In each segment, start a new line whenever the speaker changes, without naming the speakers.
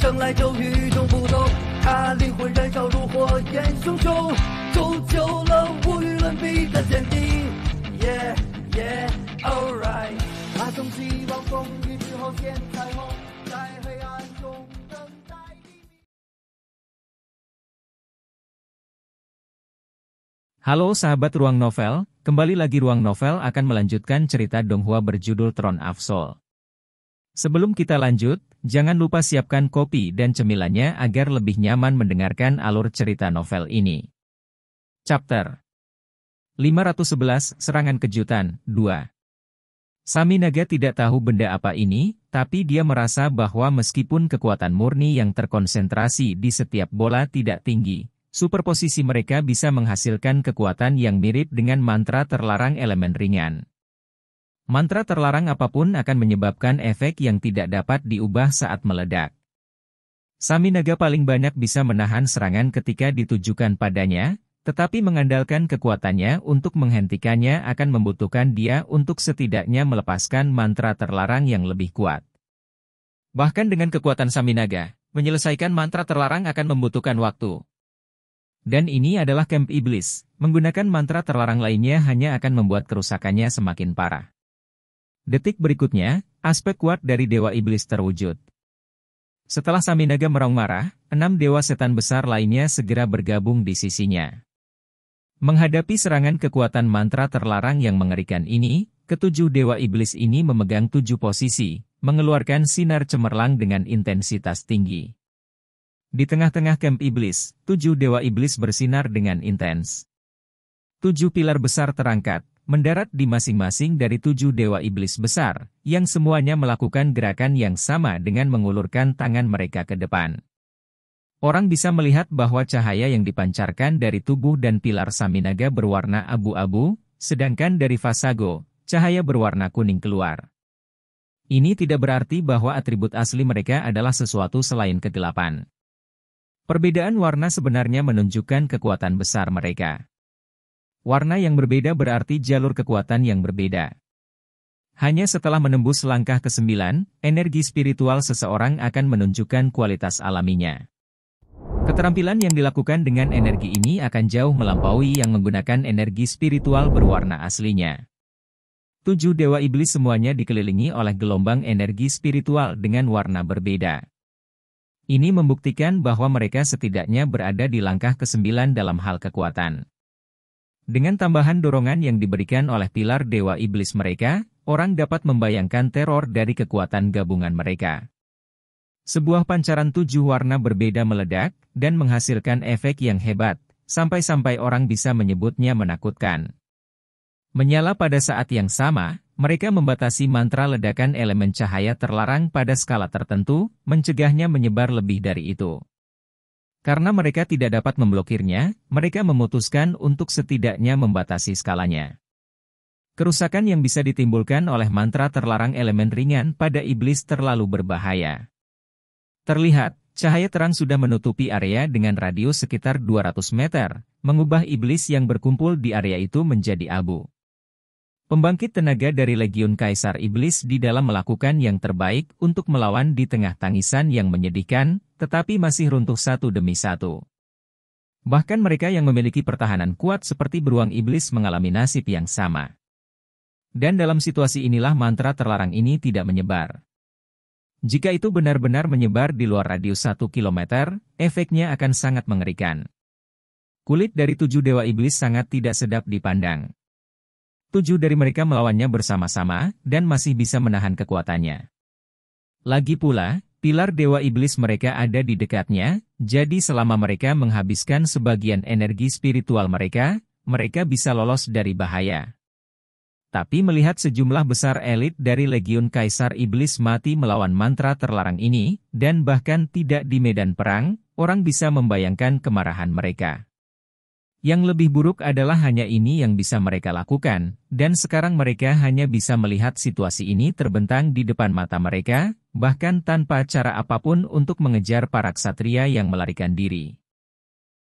生来就与众不同，他灵魂燃烧如火焰熊熊，铸就了无与伦比的坚定。Yeah yeah alright， 他从希望风雨之后见彩虹，在黑暗中等待黎明。
Halo sahabat Ruang Novel, kembali lagi Ruang Novel akan melanjutkan cerita Donghua berjudul Throne of Soul. Sebelum kita lanjut, jangan lupa siapkan kopi dan cemilannya agar lebih nyaman mendengarkan alur cerita novel ini. Chapter 511 Serangan Kejutan 2. Saminaga tidak tahu benda apa ini, tapi dia merasa bahwa meskipun kekuatan murni yang terkonsentrasi di setiap bola tidak tinggi, superposisi mereka bisa menghasilkan kekuatan yang mirip dengan mantra terlarang elemen ringan. Mantra terlarang apapun akan menyebabkan efek yang tidak dapat diubah saat meledak. Saminaga paling banyak bisa menahan serangan ketika ditujukan padanya, tetapi mengandalkan kekuatannya untuk menghentikannya akan membutuhkan dia untuk setidaknya melepaskan mantra terlarang yang lebih kuat. Bahkan dengan kekuatan Saminaga, menyelesaikan mantra terlarang akan membutuhkan waktu. Dan ini adalah camp iblis, menggunakan mantra terlarang lainnya hanya akan membuat kerusakannya semakin parah. Detik berikutnya, aspek kuat dari Dewa Iblis terwujud. Setelah Saminaga meraung marah, 6 dewa setan besar lainnya segera bergabung di sisinya. Menghadapi serangan kekuatan mantra terlarang yang mengerikan ini, ketujuh Dewa Iblis ini memegang 7 posisi, mengeluarkan sinar cemerlang dengan intensitas tinggi. Di tengah-tengah camp iblis, 7 Dewa Iblis bersinar dengan intens. 7 pilar besar terangkat, mendarat di masing-masing dari 7 Dewa Iblis besar, yang semuanya melakukan gerakan yang sama dengan mengulurkan tangan mereka ke depan. Orang bisa melihat bahwa cahaya yang dipancarkan dari tubuh dan pilar Saminaga berwarna abu-abu, sedangkan dari Vasago, cahaya berwarna kuning keluar. Ini tidak berarti bahwa atribut asli mereka adalah sesuatu selain kegelapan. Perbedaan warna sebenarnya menunjukkan kekuatan besar mereka. Warna yang berbeda berarti jalur kekuatan yang berbeda. Hanya setelah menembus langkah ke-9, energi spiritual seseorang akan menunjukkan kualitas alaminya. Keterampilan yang dilakukan dengan energi ini akan jauh melampaui yang menggunakan energi spiritual berwarna aslinya. 7 Dewa Iblis semuanya dikelilingi oleh gelombang energi spiritual dengan warna berbeda. Ini membuktikan bahwa mereka setidaknya berada di langkah ke-9 dalam hal kekuatan. Dengan tambahan dorongan yang diberikan oleh pilar Dewa Iblis mereka, orang dapat membayangkan teror dari kekuatan gabungan mereka. Sebuah pancaran 7 warna berbeda meledak, dan menghasilkan efek yang hebat, sampai-sampai orang bisa menyebutnya menakutkan. Menyala pada saat yang sama, mereka membatasi mantra ledakan elemen cahaya terlarang pada skala tertentu, mencegahnya menyebar lebih dari itu. Karena mereka tidak dapat memblokirnya, mereka memutuskan untuk setidaknya membatasi skalanya. Kerusakan yang bisa ditimbulkan oleh mantra terlarang elemen ringan pada iblis terlalu berbahaya. Terlihat, cahaya terang sudah menutupi area dengan radius sekitar 200 meter, mengubah iblis yang berkumpul di area itu menjadi abu. Pembangkit tenaga dari Legiun Kaisar Iblis di dalam melakukan yang terbaik untuk melawan di tengah tangisan yang menyedihkan, tetapi masih runtuh satu demi satu. Bahkan mereka yang memiliki pertahanan kuat seperti beruang iblis mengalami nasib yang sama. Dan dalam situasi inilah mantra terlarang ini tidak menyebar. Jika itu benar-benar menyebar di luar radius 1 km, efeknya akan sangat mengerikan. Kulit dari 7 Dewa Iblis sangat tidak sedap dipandang. 7 dari mereka melawannya bersama-sama, dan masih bisa menahan kekuatannya. Lagi pula, pilar Dewa Iblis mereka ada di dekatnya, jadi selama mereka menghabiskan sebagian energi spiritual mereka, mereka bisa lolos dari bahaya. Tapi melihat sejumlah besar elit dari Legiun Kaisar Iblis mati melawan mantra terlarang ini, dan bahkan tidak di medan perang, orang bisa membayangkan kemarahan mereka. Yang lebih buruk adalah hanya ini yang bisa mereka lakukan, dan sekarang mereka hanya bisa melihat situasi ini terbentang di depan mata mereka, bahkan tanpa cara apapun untuk mengejar para ksatria yang melarikan diri.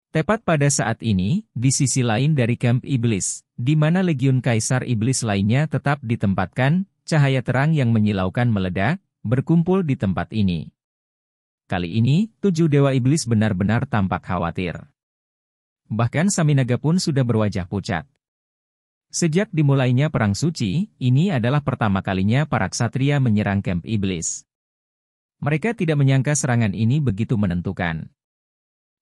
Tepat pada saat ini, di sisi lain dari camp iblis, di mana Legiun Kaisar Iblis lainnya tetap ditempatkan, cahaya terang yang menyilaukan meledak, berkumpul di tempat ini. Kali ini, 7 Dewa Iblis benar-benar tampak khawatir. Bahkan Saminaga pun sudah berwajah pucat. Sejak dimulainya Perang Suci, ini adalah pertama kalinya para ksatria menyerang kamp iblis. Mereka tidak menyangka serangan ini begitu menentukan.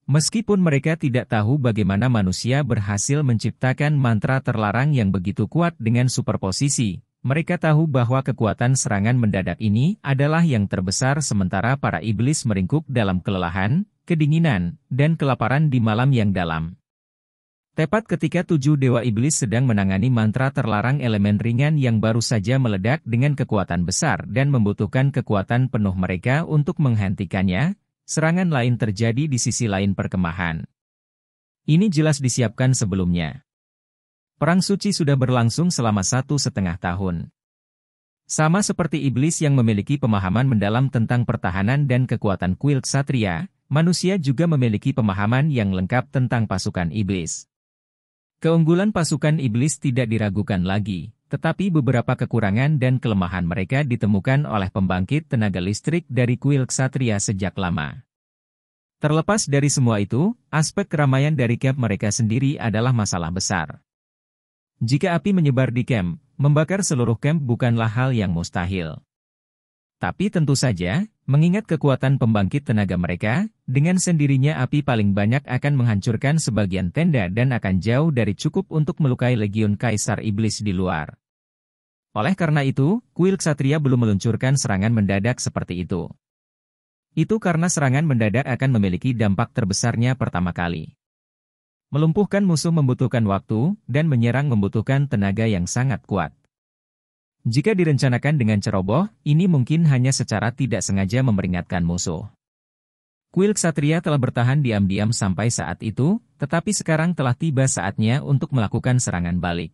Meskipun mereka tidak tahu bagaimana manusia berhasil menciptakan mantra terlarang yang begitu kuat dengan superposisi, mereka tahu bahwa kekuatan serangan mendadak ini adalah yang terbesar sementara para iblis meringkuk dalam kelelahan, kedinginan, dan kelaparan di malam yang dalam. Tepat ketika 7 Dewa Iblis sedang menangani mantra terlarang elemen ringan yang baru saja meledak dengan kekuatan besar dan membutuhkan kekuatan penuh mereka untuk menghentikannya, serangan lain terjadi di sisi lain perkemahan. Ini jelas disiapkan sebelumnya. Perang Suci sudah berlangsung selama 1,5 tahun. Sama seperti iblis yang memiliki pemahaman mendalam tentang pertahanan dan kekuatan kuil ksatria, manusia juga memiliki pemahaman yang lengkap tentang pasukan iblis. Keunggulan pasukan iblis tidak diragukan lagi, tetapi beberapa kekurangan dan kelemahan mereka ditemukan oleh pembangkit tenaga listrik dari kuil ksatria sejak lama. Terlepas dari semua itu, aspek keramaian dari camp mereka sendiri adalah masalah besar. Jika api menyebar di camp, membakar seluruh camp bukanlah hal yang mustahil. Tapi tentu saja, mengingat kekuatan pembangkit tenaga mereka, dengan sendirinya api paling banyak akan menghancurkan sebagian tenda dan akan jauh dari cukup untuk melukai legiun kaisar iblis di luar. Oleh karena itu, kuil ksatria belum meluncurkan serangan mendadak seperti itu. Itu karena serangan mendadak akan memiliki dampak terbesarnya pertama kali. Melumpuhkan musuh membutuhkan waktu, dan menyerang membutuhkan tenaga yang sangat kuat. Jika direncanakan dengan ceroboh, ini mungkin hanya secara tidak sengaja memperingatkan musuh. Kuil ksatria telah bertahan diam-diam sampai saat itu, tetapi sekarang telah tiba saatnya untuk melakukan serangan balik.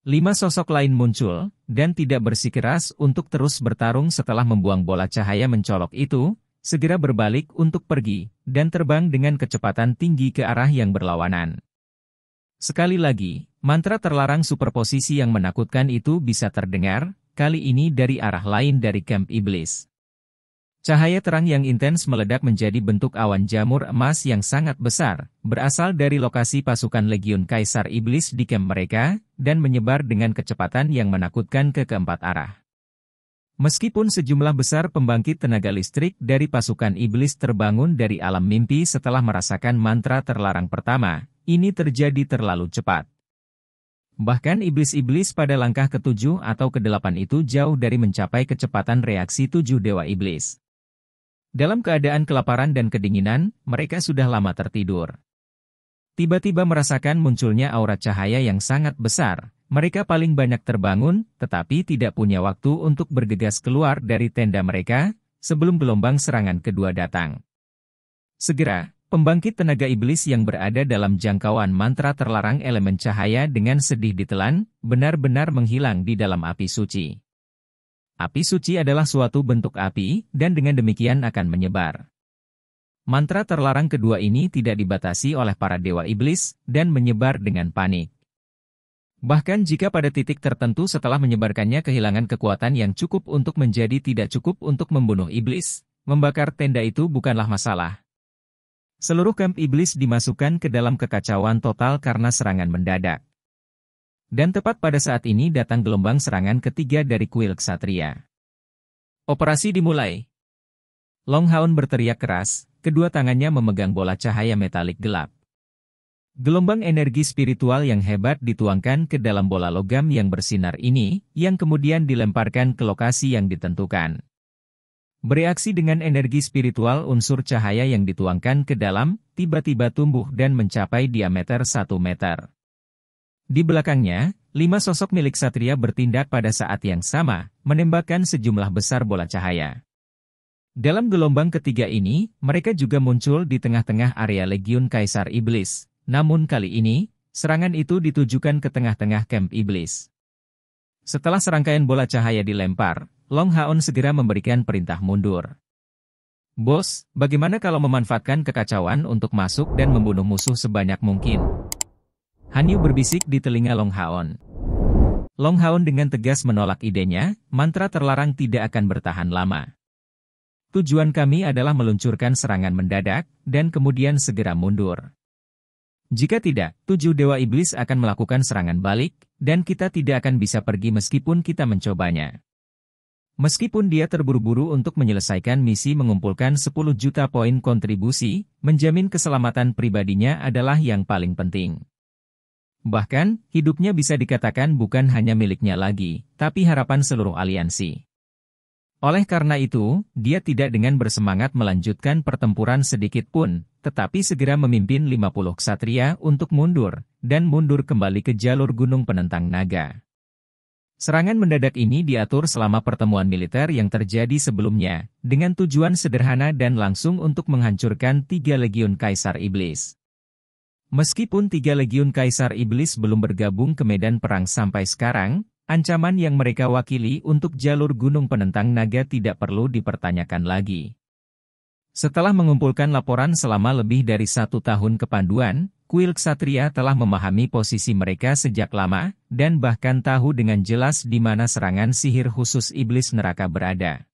5 sosok lain muncul, dan tidak bersikeras untuk terus bertarung setelah membuang bola cahaya mencolok itu, segera berbalik untuk pergi, dan terbang dengan kecepatan tinggi ke arah yang berlawanan. Sekali lagi, mantra terlarang superposisi yang menakutkan itu bisa terdengar, kali ini dari arah lain dari kamp iblis. Cahaya terang yang intens meledak menjadi bentuk awan jamur emas yang sangat besar, berasal dari lokasi pasukan legiun kaisar iblis di kamp mereka, dan menyebar dengan kecepatan yang menakutkan ke keempat arah. Meskipun sejumlah besar pembangkit tenaga listrik dari pasukan iblis terbangun dari alam mimpi setelah merasakan mantra terlarang pertama, ini terjadi terlalu cepat. Bahkan iblis-iblis pada langkah ke-7 atau ke-8 itu jauh dari mencapai kecepatan reaksi 7 Dewa Iblis. Dalam keadaan kelaparan dan kedinginan, mereka sudah lama tertidur. Tiba-tiba merasakan munculnya aura cahaya yang sangat besar, mereka paling banyak terbangun, tetapi tidak punya waktu untuk bergegas keluar dari tenda mereka, sebelum gelombang serangan kedua datang. Segera, pembangkit tenaga iblis yang berada dalam jangkauan mantra terlarang elemen cahaya dengan sedih ditelan, benar-benar menghilang di dalam api suci. Api suci adalah suatu bentuk api, dan dengan demikian akan menyebar. Mantra terlarang kedua ini tidak dibatasi oleh para dewa iblis, dan menyebar dengan panik. Bahkan jika pada titik tertentu setelah menyebarkannya kehilangan kekuatan yang cukup untuk menjadi tidak cukup untuk membunuh iblis, membakar tenda itu bukanlah masalah. Seluruh kamp iblis dimasukkan ke dalam kekacauan total karena serangan mendadak. Dan tepat pada saat ini datang gelombang serangan ketiga dari kuil ksatria. Operasi dimulai. Long Haon berteriak keras, kedua tangannya memegang bola cahaya metalik gelap. Gelombang energi spiritual yang hebat dituangkan ke dalam bola logam yang bersinar ini, yang kemudian dilemparkan ke lokasi yang ditentukan. Bereaksi dengan energi spiritual unsur cahaya yang dituangkan ke dalam, tiba-tiba tumbuh dan mencapai diameter 1 meter. Di belakangnya, 5 sosok milik ksatria bertindak pada saat yang sama, menembakkan sejumlah besar bola cahaya. Dalam gelombang ketiga ini, mereka juga muncul di tengah-tengah area legiun kaisar iblis, namun kali ini, serangan itu ditujukan ke tengah-tengah kamp iblis. Setelah serangkaian bola cahaya dilempar, Long Haon segera memberikan perintah mundur. Bos, bagaimana kalau memanfaatkan kekacauan untuk masuk dan membunuh musuh sebanyak mungkin? Han Yu berbisik di telinga Long Haon. Long Haon dengan tegas menolak idenya, mantra terlarang tidak akan bertahan lama. Tujuan kami adalah meluncurkan serangan mendadak, dan kemudian segera mundur. Jika tidak, 7 dewa iblis akan melakukan serangan balik, dan kita tidak akan bisa pergi meskipun kita mencobanya. Meskipun dia terburu-buru untuk menyelesaikan misi mengumpulkan 10 juta poin kontribusi, menjamin keselamatan pribadinya adalah yang paling penting. Bahkan, hidupnya bisa dikatakan bukan hanya miliknya lagi, tapi harapan seluruh aliansi. Oleh karena itu, dia tidak dengan bersemangat melanjutkan pertempuran sedikit pun, tetapi segera memimpin 50 ksatria untuk mundur, dan mundur kembali ke jalur gunung penentang naga. Serangan mendadak ini diatur selama pertemuan militer yang terjadi sebelumnya, dengan tujuan sederhana dan langsung untuk menghancurkan 3 legiun Kaisar Iblis. Meskipun 3 legiun Kaisar Iblis belum bergabung ke medan perang sampai sekarang, ancaman yang mereka wakili untuk jalur gunung penentang naga tidak perlu dipertanyakan lagi. Setelah mengumpulkan laporan selama lebih dari 1 tahun kepanduan, kuil ksatria telah memahami posisi mereka sejak lama, dan bahkan tahu dengan jelas di mana serangan sihir khusus iblis neraka berada.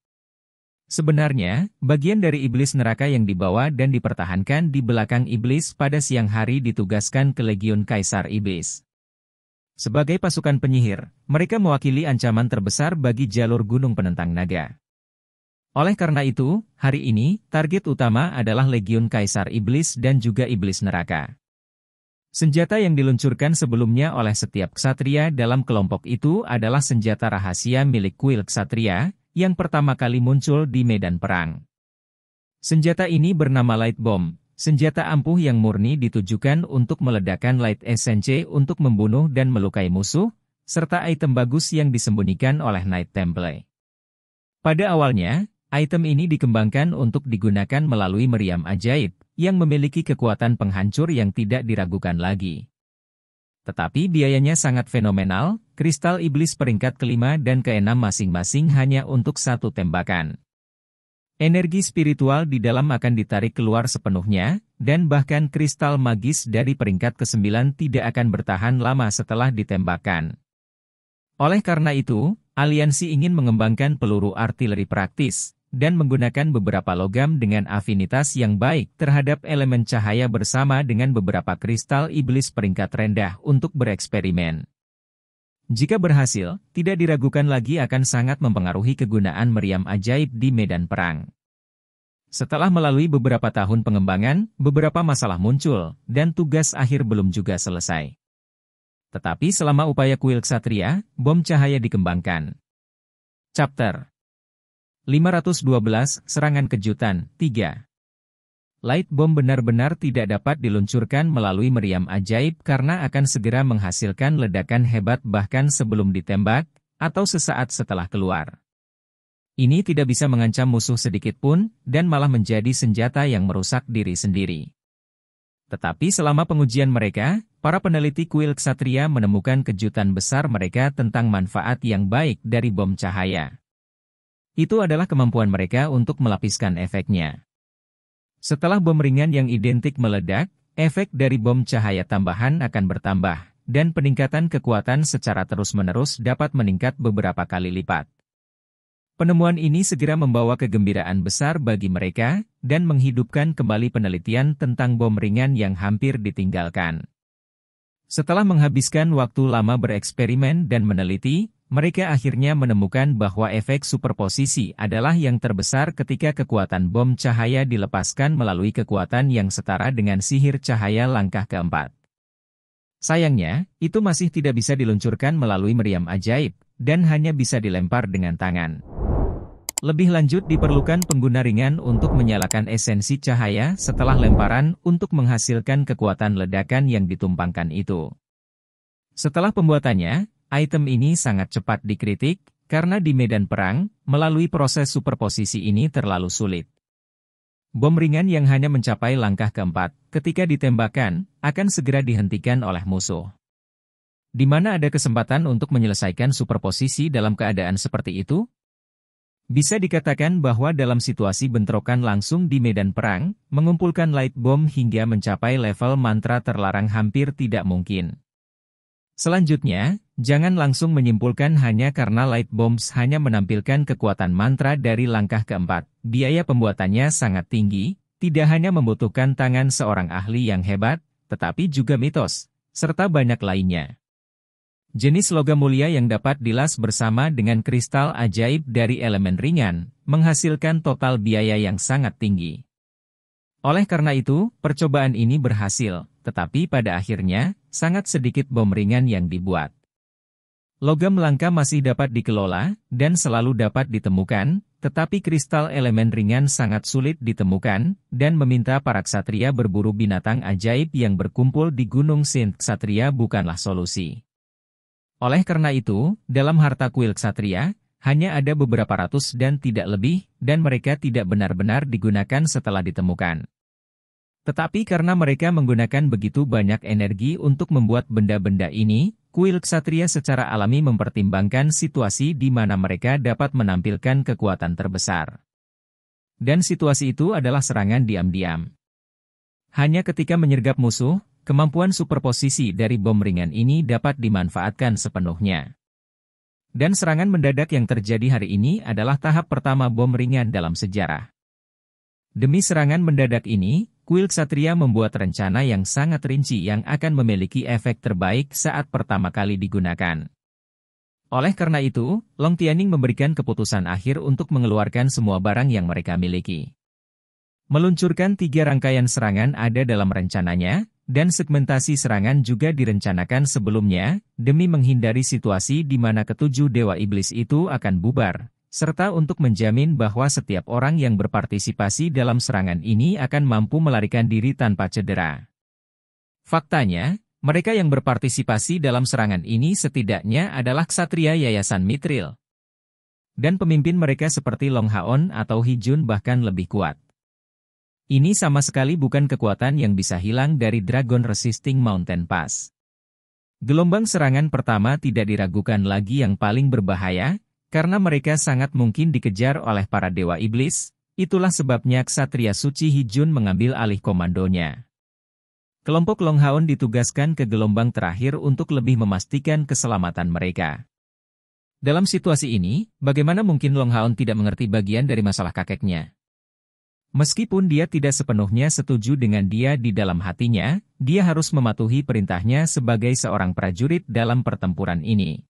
Sebenarnya, bagian dari iblis neraka yang dibawa dan dipertahankan di belakang iblis pada siang hari ditugaskan ke Legiun Kaisar Iblis. Sebagai pasukan penyihir, mereka mewakili ancaman terbesar bagi jalur gunung penentang naga. Oleh karena itu, hari ini, target utama adalah Legiun Kaisar Iblis dan juga Iblis Neraka. Senjata yang diluncurkan sebelumnya oleh setiap ksatria dalam kelompok itu adalah senjata rahasia milik kuil ksatria, yang pertama kali muncul di medan perang. Senjata ini bernama Light Bomb, senjata ampuh yang murni ditujukan untuk meledakkan Light Essence untuk membunuh dan melukai musuh, serta item bagus yang disembunyikan oleh Night Temple. Pada awalnya, item ini dikembangkan untuk digunakan melalui meriam ajaib, yang memiliki kekuatan penghancur yang tidak diragukan lagi. Tetapi biayanya sangat fenomenal, kristal iblis peringkat ke-5 dan ke-6 masing-masing hanya untuk 1 tembakan. Energi spiritual di dalam akan ditarik keluar sepenuhnya, dan bahkan kristal magis dari peringkat ke-9 tidak akan bertahan lama setelah ditembakkan. Oleh karena itu, aliansi ingin mengembangkan peluru artileri praktis, dan menggunakan beberapa logam dengan afinitas yang baik terhadap elemen cahaya bersama dengan beberapa kristal iblis peringkat rendah untuk bereksperimen. Jika berhasil, tidak diragukan lagi akan sangat mempengaruhi kegunaan meriam ajaib di medan perang. Setelah melalui beberapa tahun pengembangan, beberapa masalah muncul, dan tugas akhir belum juga selesai. Tetapi selama upaya kuil ksatria, bom cahaya dikembangkan. Chapter 512, Serangan Kejutan, 3. Light Bomb benar-benar tidak dapat diluncurkan melalui meriam ajaib karena akan segera menghasilkan ledakan hebat bahkan sebelum ditembak, atau sesaat setelah keluar. Ini tidak bisa mengancam musuh sedikit pun, dan malah menjadi senjata yang merusak diri sendiri. Tetapi selama pengujian mereka, para peneliti kuil ksatria menemukan kejutan besar mereka tentang manfaat yang baik dari bom cahaya. Itu adalah kemampuan mereka untuk melapiskan efeknya. Setelah bom ringan yang identik meledak, efek dari bom cahaya tambahan akan bertambah, dan peningkatan kekuatan secara terus-menerus dapat meningkat beberapa kali lipat. Penemuan ini segera membawa kegembiraan besar bagi mereka, dan menghidupkan kembali penelitian tentang bom ringan yang hampir ditinggalkan. Setelah menghabiskan waktu lama bereksperimen dan meneliti, mereka akhirnya menemukan bahwa efek superposisi adalah yang terbesar ketika kekuatan bom cahaya dilepaskan melalui kekuatan yang setara dengan sihir cahaya langkah keempat. Sayangnya, itu masih tidak bisa diluncurkan melalui meriam ajaib, dan hanya bisa dilempar dengan tangan. Lebih lanjut diperlukan pengguna ringan untuk menyalakan esensi cahaya setelah lemparan untuk menghasilkan kekuatan ledakan yang ditumpangkan itu. Setelah pembuatannya, item ini sangat cepat dikritik, karena di medan perang, melalui proses superposisi ini terlalu sulit. Bom ringan yang hanya mencapai langkah keempat, ketika ditembakkan, akan segera dihentikan oleh musuh. Di mana ada kesempatan untuk menyelesaikan superposisi dalam keadaan seperti itu? Bisa dikatakan bahwa dalam situasi bentrokan langsung di medan perang, mengumpulkan light bomb hingga mencapai level mantra terlarang hampir tidak mungkin. Selanjutnya, jangan langsung menyimpulkan hanya karena Light Bombs hanya menampilkan kekuatan mantra dari langkah keempat. Biaya pembuatannya sangat tinggi, tidak hanya membutuhkan tangan seorang ahli yang hebat, tetapi juga mitos, serta banyak lainnya. Jenis logam mulia yang dapat dilas bersama dengan kristal ajaib dari elemen ringan, menghasilkan total biaya yang sangat tinggi. Oleh karena itu, percobaan ini berhasil, tetapi pada akhirnya, sangat sedikit bom ringan yang dibuat. Logam langka masih dapat dikelola, dan selalu dapat ditemukan, tetapi kristal elemen ringan sangat sulit ditemukan, dan meminta para ksatria berburu binatang ajaib yang berkumpul di Gunung Sint Ksatria bukanlah solusi. Oleh karena itu, dalam harta kuil ksatria, hanya ada beberapa ratus dan tidak lebih, dan mereka tidak benar-benar digunakan setelah ditemukan. Tetapi karena mereka menggunakan begitu banyak energi untuk membuat benda-benda ini, kuil ksatria secara alami mempertimbangkan situasi di mana mereka dapat menampilkan kekuatan terbesar. Dan situasi itu adalah serangan diam-diam. Hanya ketika menyergap musuh, kemampuan superposisi dari bom ringan ini dapat dimanfaatkan sepenuhnya. Dan serangan mendadak yang terjadi hari ini adalah tahap pertama bom ringan dalam sejarah. Demi serangan mendadak ini, kuil ksatria membuat rencana yang sangat rinci yang akan memiliki efek terbaik saat pertama kali digunakan. Oleh karena itu, Long Tianing memberikan keputusan akhir untuk mengeluarkan semua barang yang mereka miliki. Meluncurkan 3 rangkaian serangan ada dalam rencananya, dan segmentasi serangan juga direncanakan sebelumnya, demi menghindari situasi di mana ketujuh dewa iblis itu akan bubar, serta untuk menjamin bahwa setiap orang yang berpartisipasi dalam serangan ini akan mampu melarikan diri tanpa cedera. Faktanya, mereka yang berpartisipasi dalam serangan ini setidaknya adalah ksatria Yayasan Mithril. Dan pemimpin mereka seperti Long Haon atau Hijun bahkan lebih kuat. Ini sama sekali bukan kekuatan yang bisa hilang dari Dragon Resisting Mountain Pass. Gelombang serangan pertama tidak diragukan lagi yang paling berbahaya, karena mereka sangat mungkin dikejar oleh para dewa iblis, itulah sebabnya ksatria suci Hijun mengambil alih komandonya. Kelompok Long Haon ditugaskan ke gelombang terakhir untuk lebih memastikan keselamatan mereka. Dalam situasi ini, bagaimana mungkin Long Haon tidak mengerti bagian dari masalah kakeknya? Meskipun dia tidak sepenuhnya setuju dengan dia di dalam hatinya, dia harus mematuhi perintahnya sebagai seorang prajurit dalam pertempuran ini.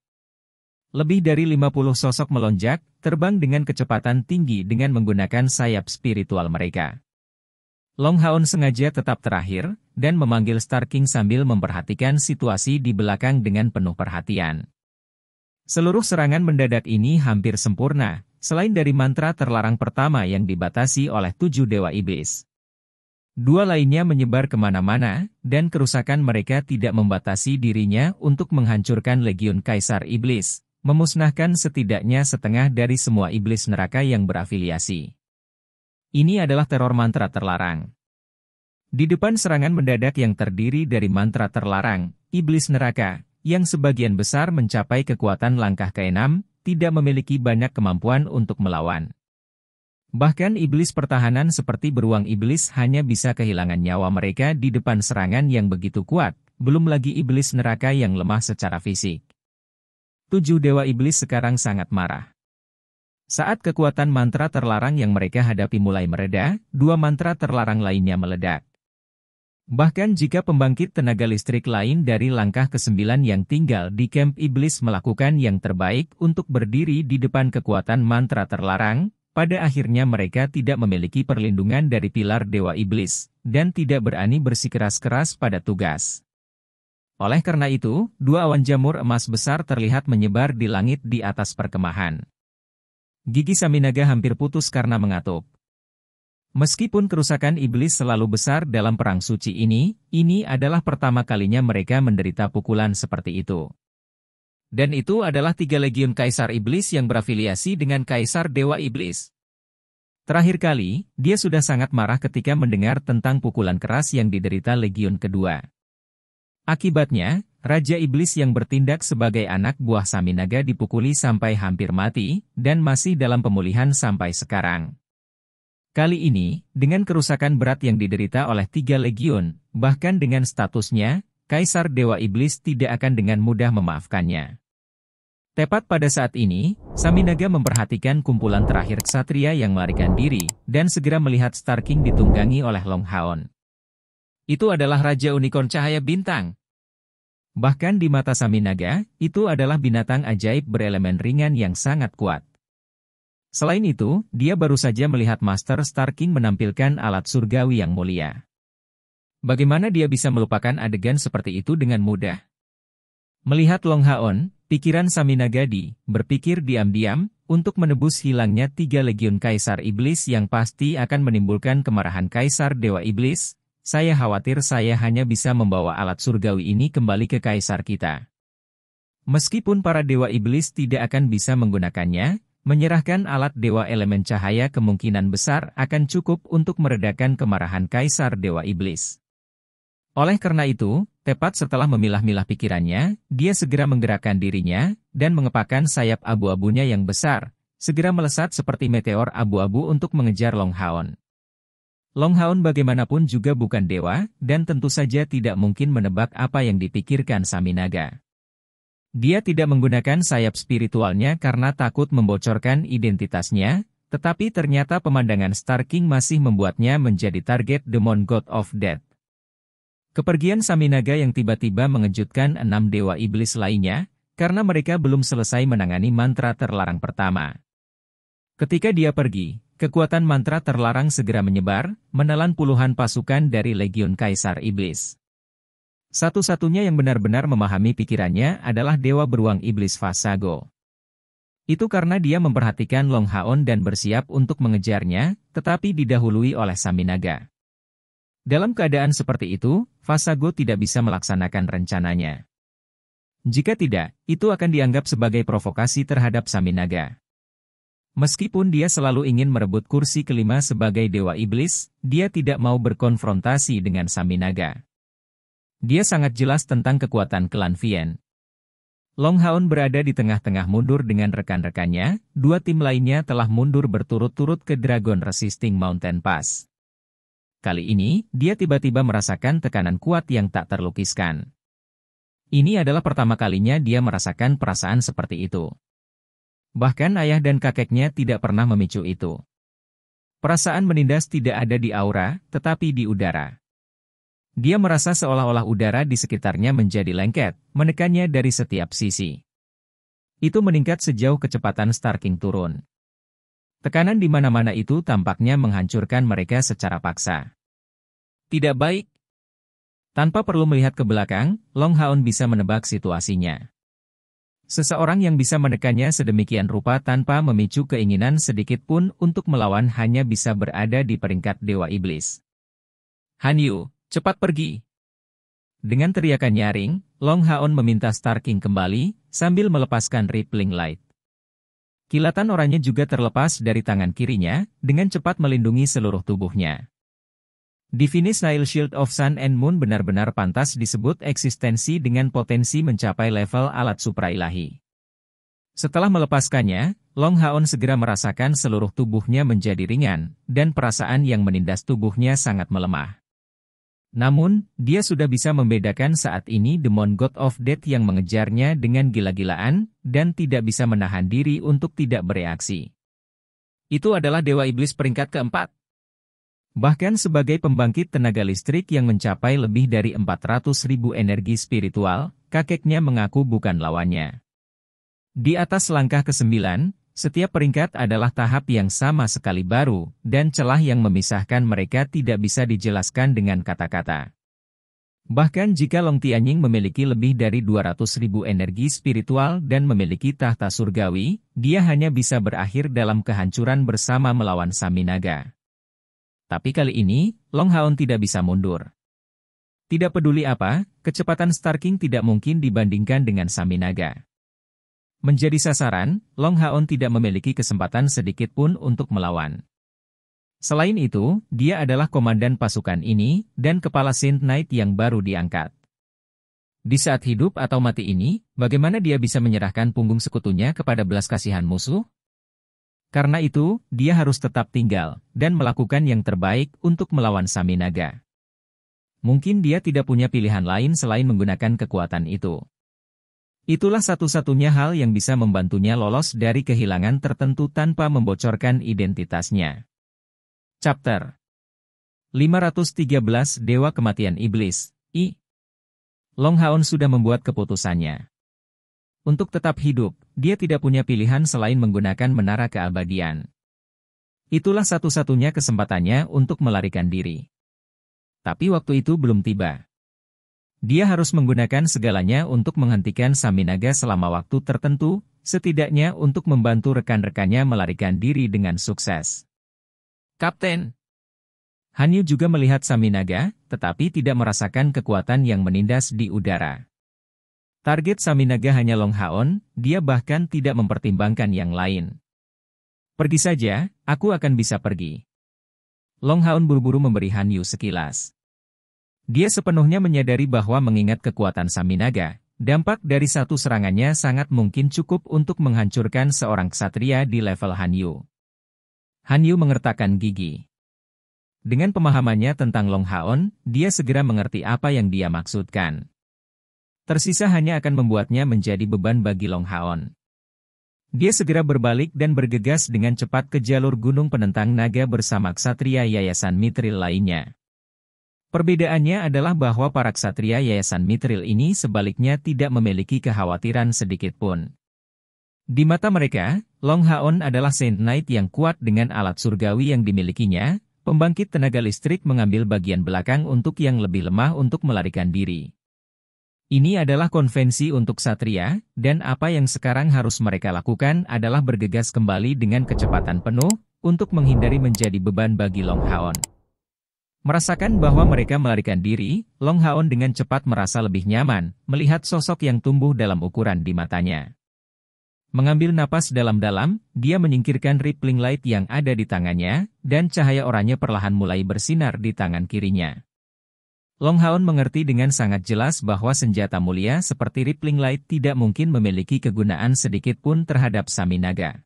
Lebih dari 50 sosok melonjak, terbang dengan kecepatan tinggi dengan menggunakan sayap spiritual mereka. Long Haon sengaja tetap terakhir, dan memanggil Star King sambil memperhatikan situasi di belakang dengan penuh perhatian. Seluruh serangan mendadak ini hampir sempurna, selain dari mantra terlarang pertama yang dibatasi oleh 7 dewa iblis. 2 lainnya menyebar kemana-mana, dan kerusakan mereka tidak membatasi dirinya untuk menghancurkan legiun Kaisar Iblis, memusnahkan setidaknya setengah dari semua iblis neraka yang berafiliasi. Ini adalah teror mantra terlarang. Di depan serangan mendadak yang terdiri dari mantra terlarang, iblis neraka, yang sebagian besar mencapai kekuatan langkah ke-6, tidak memiliki banyak kemampuan untuk melawan. Bahkan iblis pertahanan seperti beruang iblis hanya bisa kehilangan nyawa mereka di depan serangan yang begitu kuat, belum lagi iblis neraka yang lemah secara fisik. 7 dewa iblis sekarang sangat marah. Saat kekuatan mantra terlarang yang mereka hadapi mulai mereda, 2 mantra terlarang lainnya meledak. Bahkan jika pembangkit tenaga listrik lain dari langkah ke-9 yang tinggal di camp iblis melakukan yang terbaik untuk berdiri di depan kekuatan mantra terlarang, pada akhirnya mereka tidak memiliki perlindungan dari pilar dewa iblis, dan tidak berani bersikeras-keras pada tugas. Oleh karena itu, 2 awan jamur emas besar terlihat menyebar di langit di atas perkemahan. Gigi Saminaga hampir putus karena mengatuk. Meskipun kerusakan iblis selalu besar dalam perang suci ini adalah pertama kalinya mereka menderita pukulan seperti itu. Dan itu adalah 3 legiun Kaisar Iblis yang berafiliasi dengan Kaisar Dewa Iblis. Terakhir kali, dia sudah sangat marah ketika mendengar tentang pukulan keras yang diderita legiun kedua. Akibatnya, Raja Iblis yang bertindak sebagai anak buah Saminaga dipukuli sampai hampir mati, dan masih dalam pemulihan sampai sekarang. Kali ini, dengan kerusakan berat yang diderita oleh 3 legiun, bahkan dengan statusnya, Kaisar Dewa Iblis tidak akan dengan mudah memaafkannya. Tepat pada saat ini, Saminaga memperhatikan kumpulan terakhir ksatria yang melarikan diri, dan segera melihat Star King ditunggangi oleh Long Haon. Itu adalah Raja Unicorn Cahaya Bintang. Bahkan di mata Saminaga, itu adalah binatang ajaib berelemen ringan yang sangat kuat. Selain itu, dia baru saja melihat Master Star King menampilkan alat surgawi yang mulia. Bagaimana dia bisa melupakan adegan seperti itu dengan mudah? Melihat Long Haon, pikiran Saminaga berpikir diam-diam, untuk menebus hilangnya 3 legiun Kaisar Iblis yang pasti akan menimbulkan kemarahan Kaisar Dewa Iblis. Saya khawatir saya hanya bisa membawa alat surgawi ini kembali ke Kaisar kita. Meskipun para Dewa Iblis tidak akan bisa menggunakannya, menyerahkan alat Dewa Elemen Cahaya kemungkinan besar akan cukup untuk meredakan kemarahan Kaisar Dewa Iblis. Oleh karena itu, tepat setelah memilah-milah pikirannya, dia segera menggerakkan dirinya, dan mengepakkan sayap abu-abunya yang besar, segera melesat seperti meteor abu-abu untuk mengejar Long Haon. Long Haon bagaimanapun juga bukan dewa, dan tentu saja tidak mungkin menebak apa yang dipikirkan Saminaga. Dia tidak menggunakan sayap spiritualnya karena takut membocorkan identitasnya, tetapi ternyata pemandangan Star King masih membuatnya menjadi target Demon God of Death. Kepergian Saminaga yang tiba-tiba mengejutkan 6 dewa iblis lainnya, karena mereka belum selesai menangani mantra terlarang pertama. Ketika dia pergi, kekuatan mantra terlarang segera menyebar, menelan puluhan pasukan dari Legiun Kaisar Iblis. Satu-satunya yang benar-benar memahami pikirannya adalah Dewa Beruang Iblis Fasago. Itu karena dia memperhatikan Long Haon dan bersiap untuk mengejarnya, tetapi didahului oleh Saminaga. Dalam keadaan seperti itu, Fasago tidak bisa melaksanakan rencananya. Jika tidak, itu akan dianggap sebagai provokasi terhadap Saminaga. Meskipun dia selalu ingin merebut kursi kelima sebagai Dewa Iblis, dia tidak mau berkonfrontasi dengan Saminaga. Dia sangat jelas tentang kekuatan klan Vien. Long Haon berada di tengah-tengah mundur dengan rekan-rekannya, 2 tim lainnya telah mundur berturut-turut ke Dragon Resisting Mountain Pass. Kali ini, dia tiba-tiba merasakan tekanan kuat yang tak terlukiskan. Ini adalah pertama kalinya dia merasakan perasaan seperti itu. Bahkan ayah dan kakeknya tidak pernah memicu itu. Perasaan menindas tidak ada di aura, tetapi di udara. Dia merasa seolah-olah udara di sekitarnya menjadi lengket, menekannya dari setiap sisi. Itu meningkat sejauh kecepatan Star King turun. Tekanan di mana-mana itu tampaknya menghancurkan mereka secara paksa. Tidak baik. Tanpa perlu melihat ke belakang, Long Haon bisa menebak situasinya. Seseorang yang bisa menekannya sedemikian rupa tanpa memicu keinginan sedikit pun untuk melawan hanya bisa berada di peringkat Dewa Iblis. Han Yu, cepat pergi. Dengan teriakan nyaring, Long Haon meminta Star King kembali, sambil melepaskan Rippling Light. Kilatan oranye juga terlepas dari tangan kirinya, dengan cepat melindungi seluruh tubuhnya. Divinis Nile Shield of Sun and Moon benar-benar pantas disebut eksistensi dengan potensi mencapai level alat suprailahi. Setelah melepaskannya, Long Haon segera merasakan seluruh tubuhnya menjadi ringan, dan perasaan yang menindas tubuhnya sangat melemah. Namun, dia sudah bisa membedakan saat ini Demon God of Death yang mengejarnya dengan gila-gilaan, dan tidak bisa menahan diri untuk tidak bereaksi. Itu adalah Dewa Iblis peringkat keempat. Bahkan sebagai pembangkit tenaga listrik yang mencapai lebih dari 400.000 energi spiritual, kakeknya mengaku bukan lawannya. Di atas langkah ke-9, setiap peringkat adalah tahap yang sama sekali baru, dan celah yang memisahkan mereka tidak bisa dijelaskan dengan kata-kata. Bahkan jika Long Tianying memiliki lebih dari 200.000 energi spiritual dan memiliki tahta surgawi, dia hanya bisa berakhir dalam kehancuran bersama melawan Saminaga. Tapi kali ini, Long Haon tidak bisa mundur. Tidak peduli apa, kecepatan Star King tidak mungkin dibandingkan dengan Saminaga. Menjadi sasaran, Long Haon tidak memiliki kesempatan sedikit pun untuk melawan. Selain itu, dia adalah komandan pasukan ini, dan kepala Saint Knight yang baru diangkat. Di saat hidup atau mati ini, bagaimana dia bisa menyerahkan punggung sekutunya kepada belas kasihan musuh? Karena itu, dia harus tetap tinggal, dan melakukan yang terbaik untuk melawan Saminaga. Mungkin dia tidak punya pilihan lain selain menggunakan kekuatan itu. Itulah satu-satunya hal yang bisa membantunya lolos dari kehilangan tertentu tanpa membocorkan identitasnya. Chapter 513 Dewa Kematian Iblis, I. Long Haon sudah membuat keputusannya. Untuk tetap hidup, dia tidak punya pilihan selain menggunakan menara keabadian. Itulah satu-satunya kesempatannya untuk melarikan diri. Tapi waktu itu belum tiba. Dia harus menggunakan segalanya untuk menghentikan Saminaga selama waktu tertentu, setidaknya untuk membantu rekan-rekannya melarikan diri dengan sukses. Kapten! Hanyu juga melihat Saminaga, tetapi tidak merasakan kekuatan yang menindas di udara. Target Saminaga hanya Long Haon, dia bahkan tidak mempertimbangkan yang lain. Pergi saja, aku akan bisa pergi. Long Haon buru-buru memberi Hanyu sekilas. Dia sepenuhnya menyadari bahwa mengingat kekuatan Saminaga, dampak dari satu serangannya sangat mungkin cukup untuk menghancurkan seorang ksatria di level Hanyu. Hanyu mengertakkan gigi. Dengan pemahamannya tentang Long Haon, dia segera mengerti apa yang dia maksudkan. Tersisa hanya akan membuatnya menjadi beban bagi Long Haon. Dia segera berbalik dan bergegas dengan cepat ke jalur gunung penentang naga bersama ksatria Yayasan Mithril lainnya. Perbedaannya adalah bahwa para ksatria Yayasan Mithril ini sebaliknya tidak memiliki kekhawatiran sedikit pun. Di mata mereka, Long Haon adalah Saint Knight yang kuat dengan alat surgawi yang dimilikinya, pembangkit tenaga listrik mengambil bagian belakang untuk yang lebih lemah untuk melarikan diri. Ini adalah konvensi untuk ksatria, dan apa yang sekarang harus mereka lakukan adalah bergegas kembali dengan kecepatan penuh, untuk menghindari menjadi beban bagi Long Haon. Merasakan bahwa mereka melarikan diri, Long Haon dengan cepat merasa lebih nyaman, melihat sosok yang tumbuh dalam ukuran di matanya. Mengambil napas dalam-dalam, dia menyingkirkan rippling light yang ada di tangannya, dan cahaya oranye perlahan mulai bersinar di tangan kirinya. Long Haon mengerti dengan sangat jelas bahwa senjata mulia seperti rippling light tidak mungkin memiliki kegunaan sedikit pun terhadap Saminaga.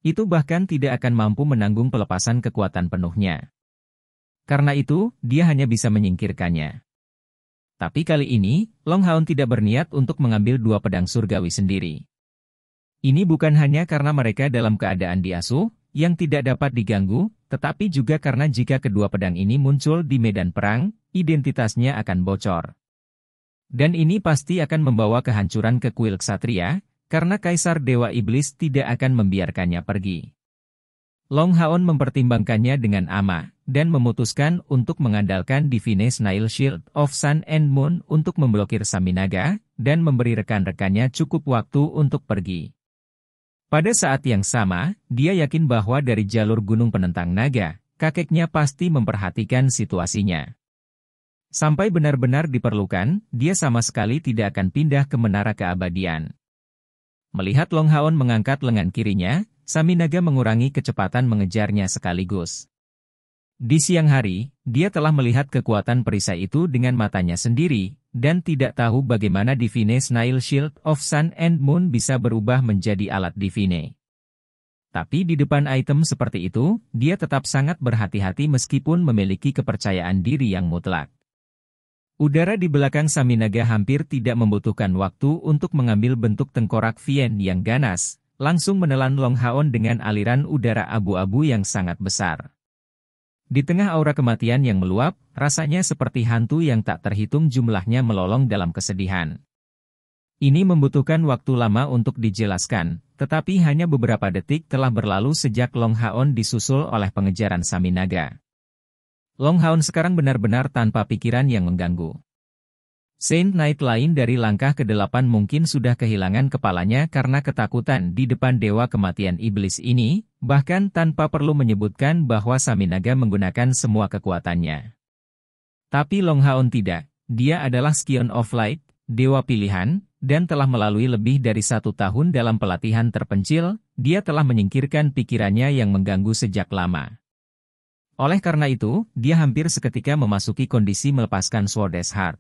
Itu bahkan tidak akan mampu menanggung pelepasan kekuatan penuhnya. Karena itu, dia hanya bisa menyingkirkannya. Tapi kali ini, Long Haon tidak berniat untuk mengambil dua pedang surgawi sendiri. Ini bukan hanya karena mereka dalam keadaan diasuh, yang tidak dapat diganggu, tetapi juga karena jika kedua pedang ini muncul di medan perang, identitasnya akan bocor. Dan ini pasti akan membawa kehancuran ke kuil ksatria, karena Kaisar Dewa Iblis tidak akan membiarkannya pergi. Long Haon mempertimbangkannya dengan amat, dan memutuskan untuk mengandalkan Divine Snail Shield of Sun and Moon untuk memblokir Saminaga, dan memberi rekan-rekannya cukup waktu untuk pergi. Pada saat yang sama, dia yakin bahwa dari jalur gunung penentang naga, kakeknya pasti memperhatikan situasinya. Sampai benar-benar diperlukan, dia sama sekali tidak akan pindah ke menara keabadian. Melihat Long Haon mengangkat lengan kirinya, Saminaga mengurangi kecepatan mengejarnya sekaligus. Di siang hari, dia telah melihat kekuatan perisai itu dengan matanya sendiri, dan tidak tahu bagaimana Divine Snail Shield of Sun and Moon bisa berubah menjadi alat Divine. Tapi di depan item seperti itu, dia tetap sangat berhati-hati meskipun memiliki kepercayaan diri yang mutlak. Udara di belakang Saminaga hampir tidak membutuhkan waktu untuk mengambil bentuk tengkorak Vien yang ganas, langsung menelan Long Haon dengan aliran udara abu-abu yang sangat besar. Di tengah aura kematian yang meluap, rasanya seperti hantu yang tak terhitung jumlahnya melolong dalam kesedihan. Ini membutuhkan waktu lama untuk dijelaskan, tetapi hanya beberapa detik telah berlalu sejak Long Haon disusul oleh pengejaran Saminaga. Long Haon sekarang benar-benar tanpa pikiran yang mengganggu. Saint Knight lain dari langkah ke-8 mungkin sudah kehilangan kepalanya karena ketakutan di depan Dewa Kematian Iblis ini, bahkan tanpa perlu menyebutkan bahwa Saminaga menggunakan semua kekuatannya. Tapi Long Haon tidak, dia adalah Scion of Light, dewa pilihan, dan telah melalui lebih dari 1 tahun dalam pelatihan terpencil, dia telah menyingkirkan pikirannya yang mengganggu sejak lama. Oleh karena itu, dia hampir seketika memasuki kondisi melepaskan Sword's Heart.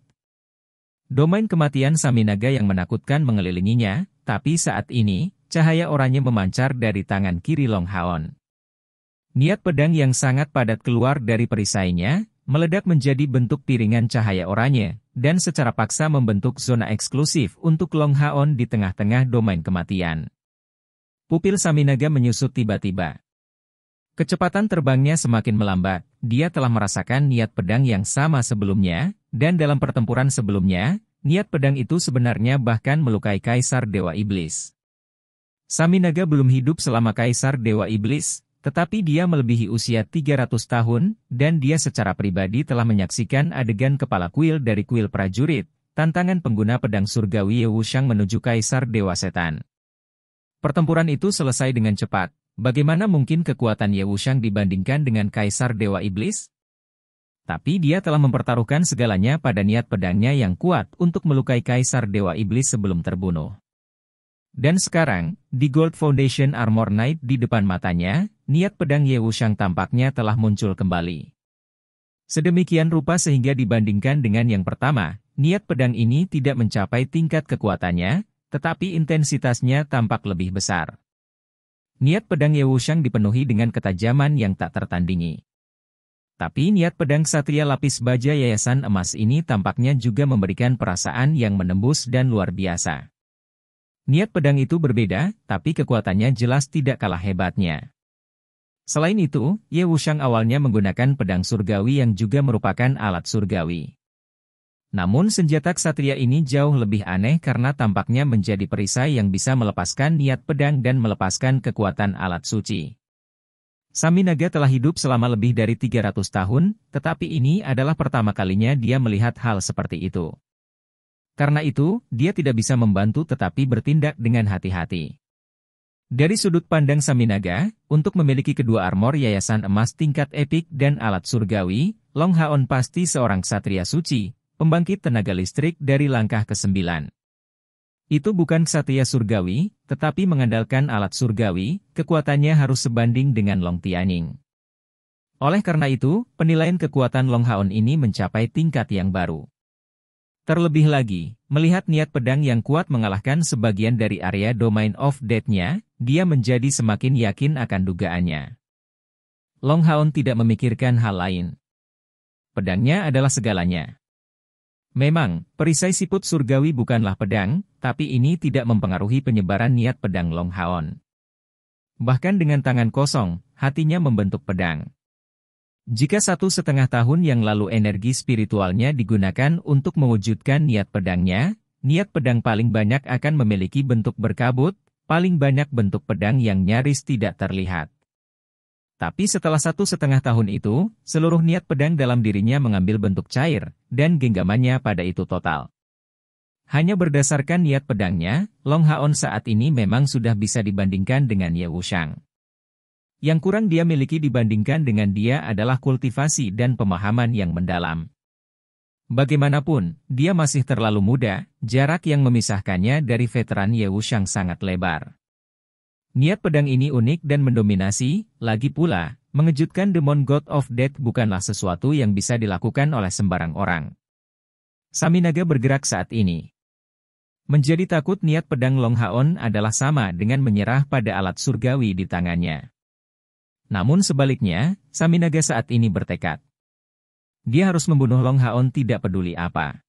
Domain kematian Saminaga yang menakutkan mengelilinginya, tapi saat ini, cahaya oranye memancar dari tangan kiri Long Haon. Niat pedang yang sangat padat keluar dari perisainya, meledak menjadi bentuk piringan cahaya oranye, dan secara paksa membentuk zona eksklusif untuk Long Haon di tengah-tengah domain kematian. Pupil Saminaga menyusut tiba-tiba. Kecepatan terbangnya semakin melambat, dia telah merasakan niat pedang yang sama sebelumnya, dan dalam pertempuran sebelumnya, niat pedang itu sebenarnya bahkan melukai Kaisar Dewa Iblis. Saminaga belum hidup selama Kaisar Dewa Iblis, tetapi dia melebihi usia 300 tahun, dan dia secara pribadi telah menyaksikan adegan kepala kuil dari kuil prajurit, tantangan pengguna pedang surgawi Ye Wuxiang menuju Kaisar Dewa Setan. Pertempuran itu selesai dengan cepat. Bagaimana mungkin kekuatan Ye Wuxiang dibandingkan dengan Kaisar Dewa Iblis? Tapi dia telah mempertaruhkan segalanya pada niat pedangnya yang kuat untuk melukai Kaisar Dewa Iblis sebelum terbunuh. Dan sekarang, di Gold Foundation Armor Knight di depan matanya, niat pedang Ye Wuxiang tampaknya telah muncul kembali. Sedemikian rupa sehingga dibandingkan dengan yang pertama, niat pedang ini tidak mencapai tingkat kekuatannya, tetapi intensitasnya tampak lebih besar. Niat pedang Ye Wuxiang dipenuhi dengan ketajaman yang tak tertandingi. Tapi niat pedang Ksatria Lapis Baja Yayasan Emas ini tampaknya juga memberikan perasaan yang menembus dan luar biasa. Niat pedang itu berbeda, tapi kekuatannya jelas tidak kalah hebatnya. Selain itu, Ye Wuxiang awalnya menggunakan pedang surgawi yang juga merupakan alat surgawi. Namun senjata ksatria ini jauh lebih aneh karena tampaknya menjadi perisai yang bisa melepaskan niat pedang dan melepaskan kekuatan alat suci. Saminaga telah hidup selama lebih dari 300 tahun, tetapi ini adalah pertama kalinya dia melihat hal seperti itu. Karena itu, dia tidak bisa membantu tetapi bertindak dengan hati-hati. Dari sudut pandang Saminaga, untuk memiliki kedua armor yayasan emas tingkat epik dan alat surgawi, Long Haon pasti seorang ksatria suci, pembangkit tenaga listrik dari langkah ke-9. Itu bukan ksatria surgawi, tetapi mengandalkan alat surgawi, kekuatannya harus sebanding dengan Long Tianning. Oleh karena itu, penilaian kekuatan Long Haon ini mencapai tingkat yang baru. Terlebih lagi, melihat niat pedang yang kuat mengalahkan sebagian dari area Domain of Death-nya, dia menjadi semakin yakin akan dugaannya. Long Haon tidak memikirkan hal lain. Pedangnya adalah segalanya. Memang, perisai siput surgawi bukanlah pedang, tapi ini tidak mempengaruhi penyebaran niat pedang Long Haon. Bahkan dengan tangan kosong, hatinya membentuk pedang. Jika 1,5 tahun yang lalu energi spiritualnya digunakan untuk mewujudkan niat pedangnya, niat pedang paling banyak akan memiliki bentuk berkabut, paling banyak bentuk pedang yang nyaris tidak terlihat. Tapi setelah 1,5 tahun itu, seluruh niat pedang dalam dirinya mengambil bentuk cair, dan genggamannya pada itu total. Hanya berdasarkan niat pedangnya, Long Haon saat ini memang sudah bisa dibandingkan dengan Ye Wuxiang. Yang kurang dia miliki dibandingkan dengan dia adalah kultivasi dan pemahaman yang mendalam. Bagaimanapun, dia masih terlalu muda, jarak yang memisahkannya dari veteran Ye Wuxiang sangat lebar. Niat pedang ini unik dan mendominasi, lagi pula, mengejutkan Demon God of Death bukanlah sesuatu yang bisa dilakukan oleh sembarang orang. Saminaga bergerak saat ini. Menjadi takut niat pedang Long Haon adalah sama dengan menyerah pada alat surgawi di tangannya. Namun sebaliknya, Saminaga saat ini bertekad. Dia harus membunuh Long Haon tidak peduli apa.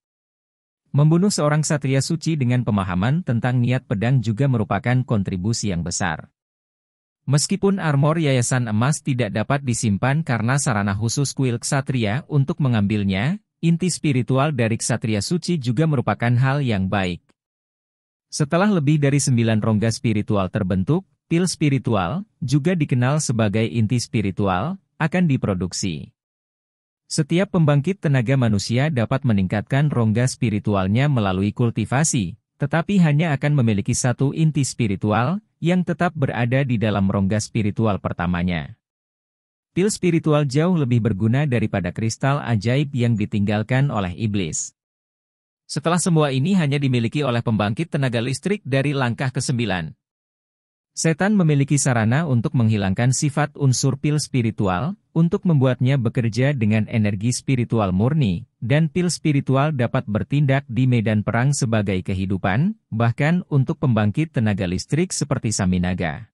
Membunuh seorang ksatria suci dengan pemahaman tentang niat pedang juga merupakan kontribusi yang besar. Meskipun armor yayasan emas tidak dapat disimpan karena sarana khusus kuil ksatria untuk mengambilnya, inti spiritual dari ksatria suci juga merupakan hal yang baik. Setelah lebih dari 9 rongga spiritual terbentuk, pil spiritual, juga dikenal sebagai inti spiritual, akan diproduksi. Setiap pembangkit tenaga manusia dapat meningkatkan rongga spiritualnya melalui kultivasi, tetapi hanya akan memiliki satu inti spiritual, yang tetap berada di dalam rongga spiritual pertamanya. Pil spiritual jauh lebih berguna daripada kristal ajaib yang ditinggalkan oleh iblis. Setelah semua ini hanya dimiliki oleh pembangkit tenaga listrik dari langkah ke-9. Setan memiliki sarana untuk menghilangkan sifat unsur pil spiritual, untuk membuatnya bekerja dengan energi spiritual murni, dan pil spiritual dapat bertindak di medan perang sebagai kehidupan, bahkan untuk pembangkit tenaga listrik seperti Saminaga.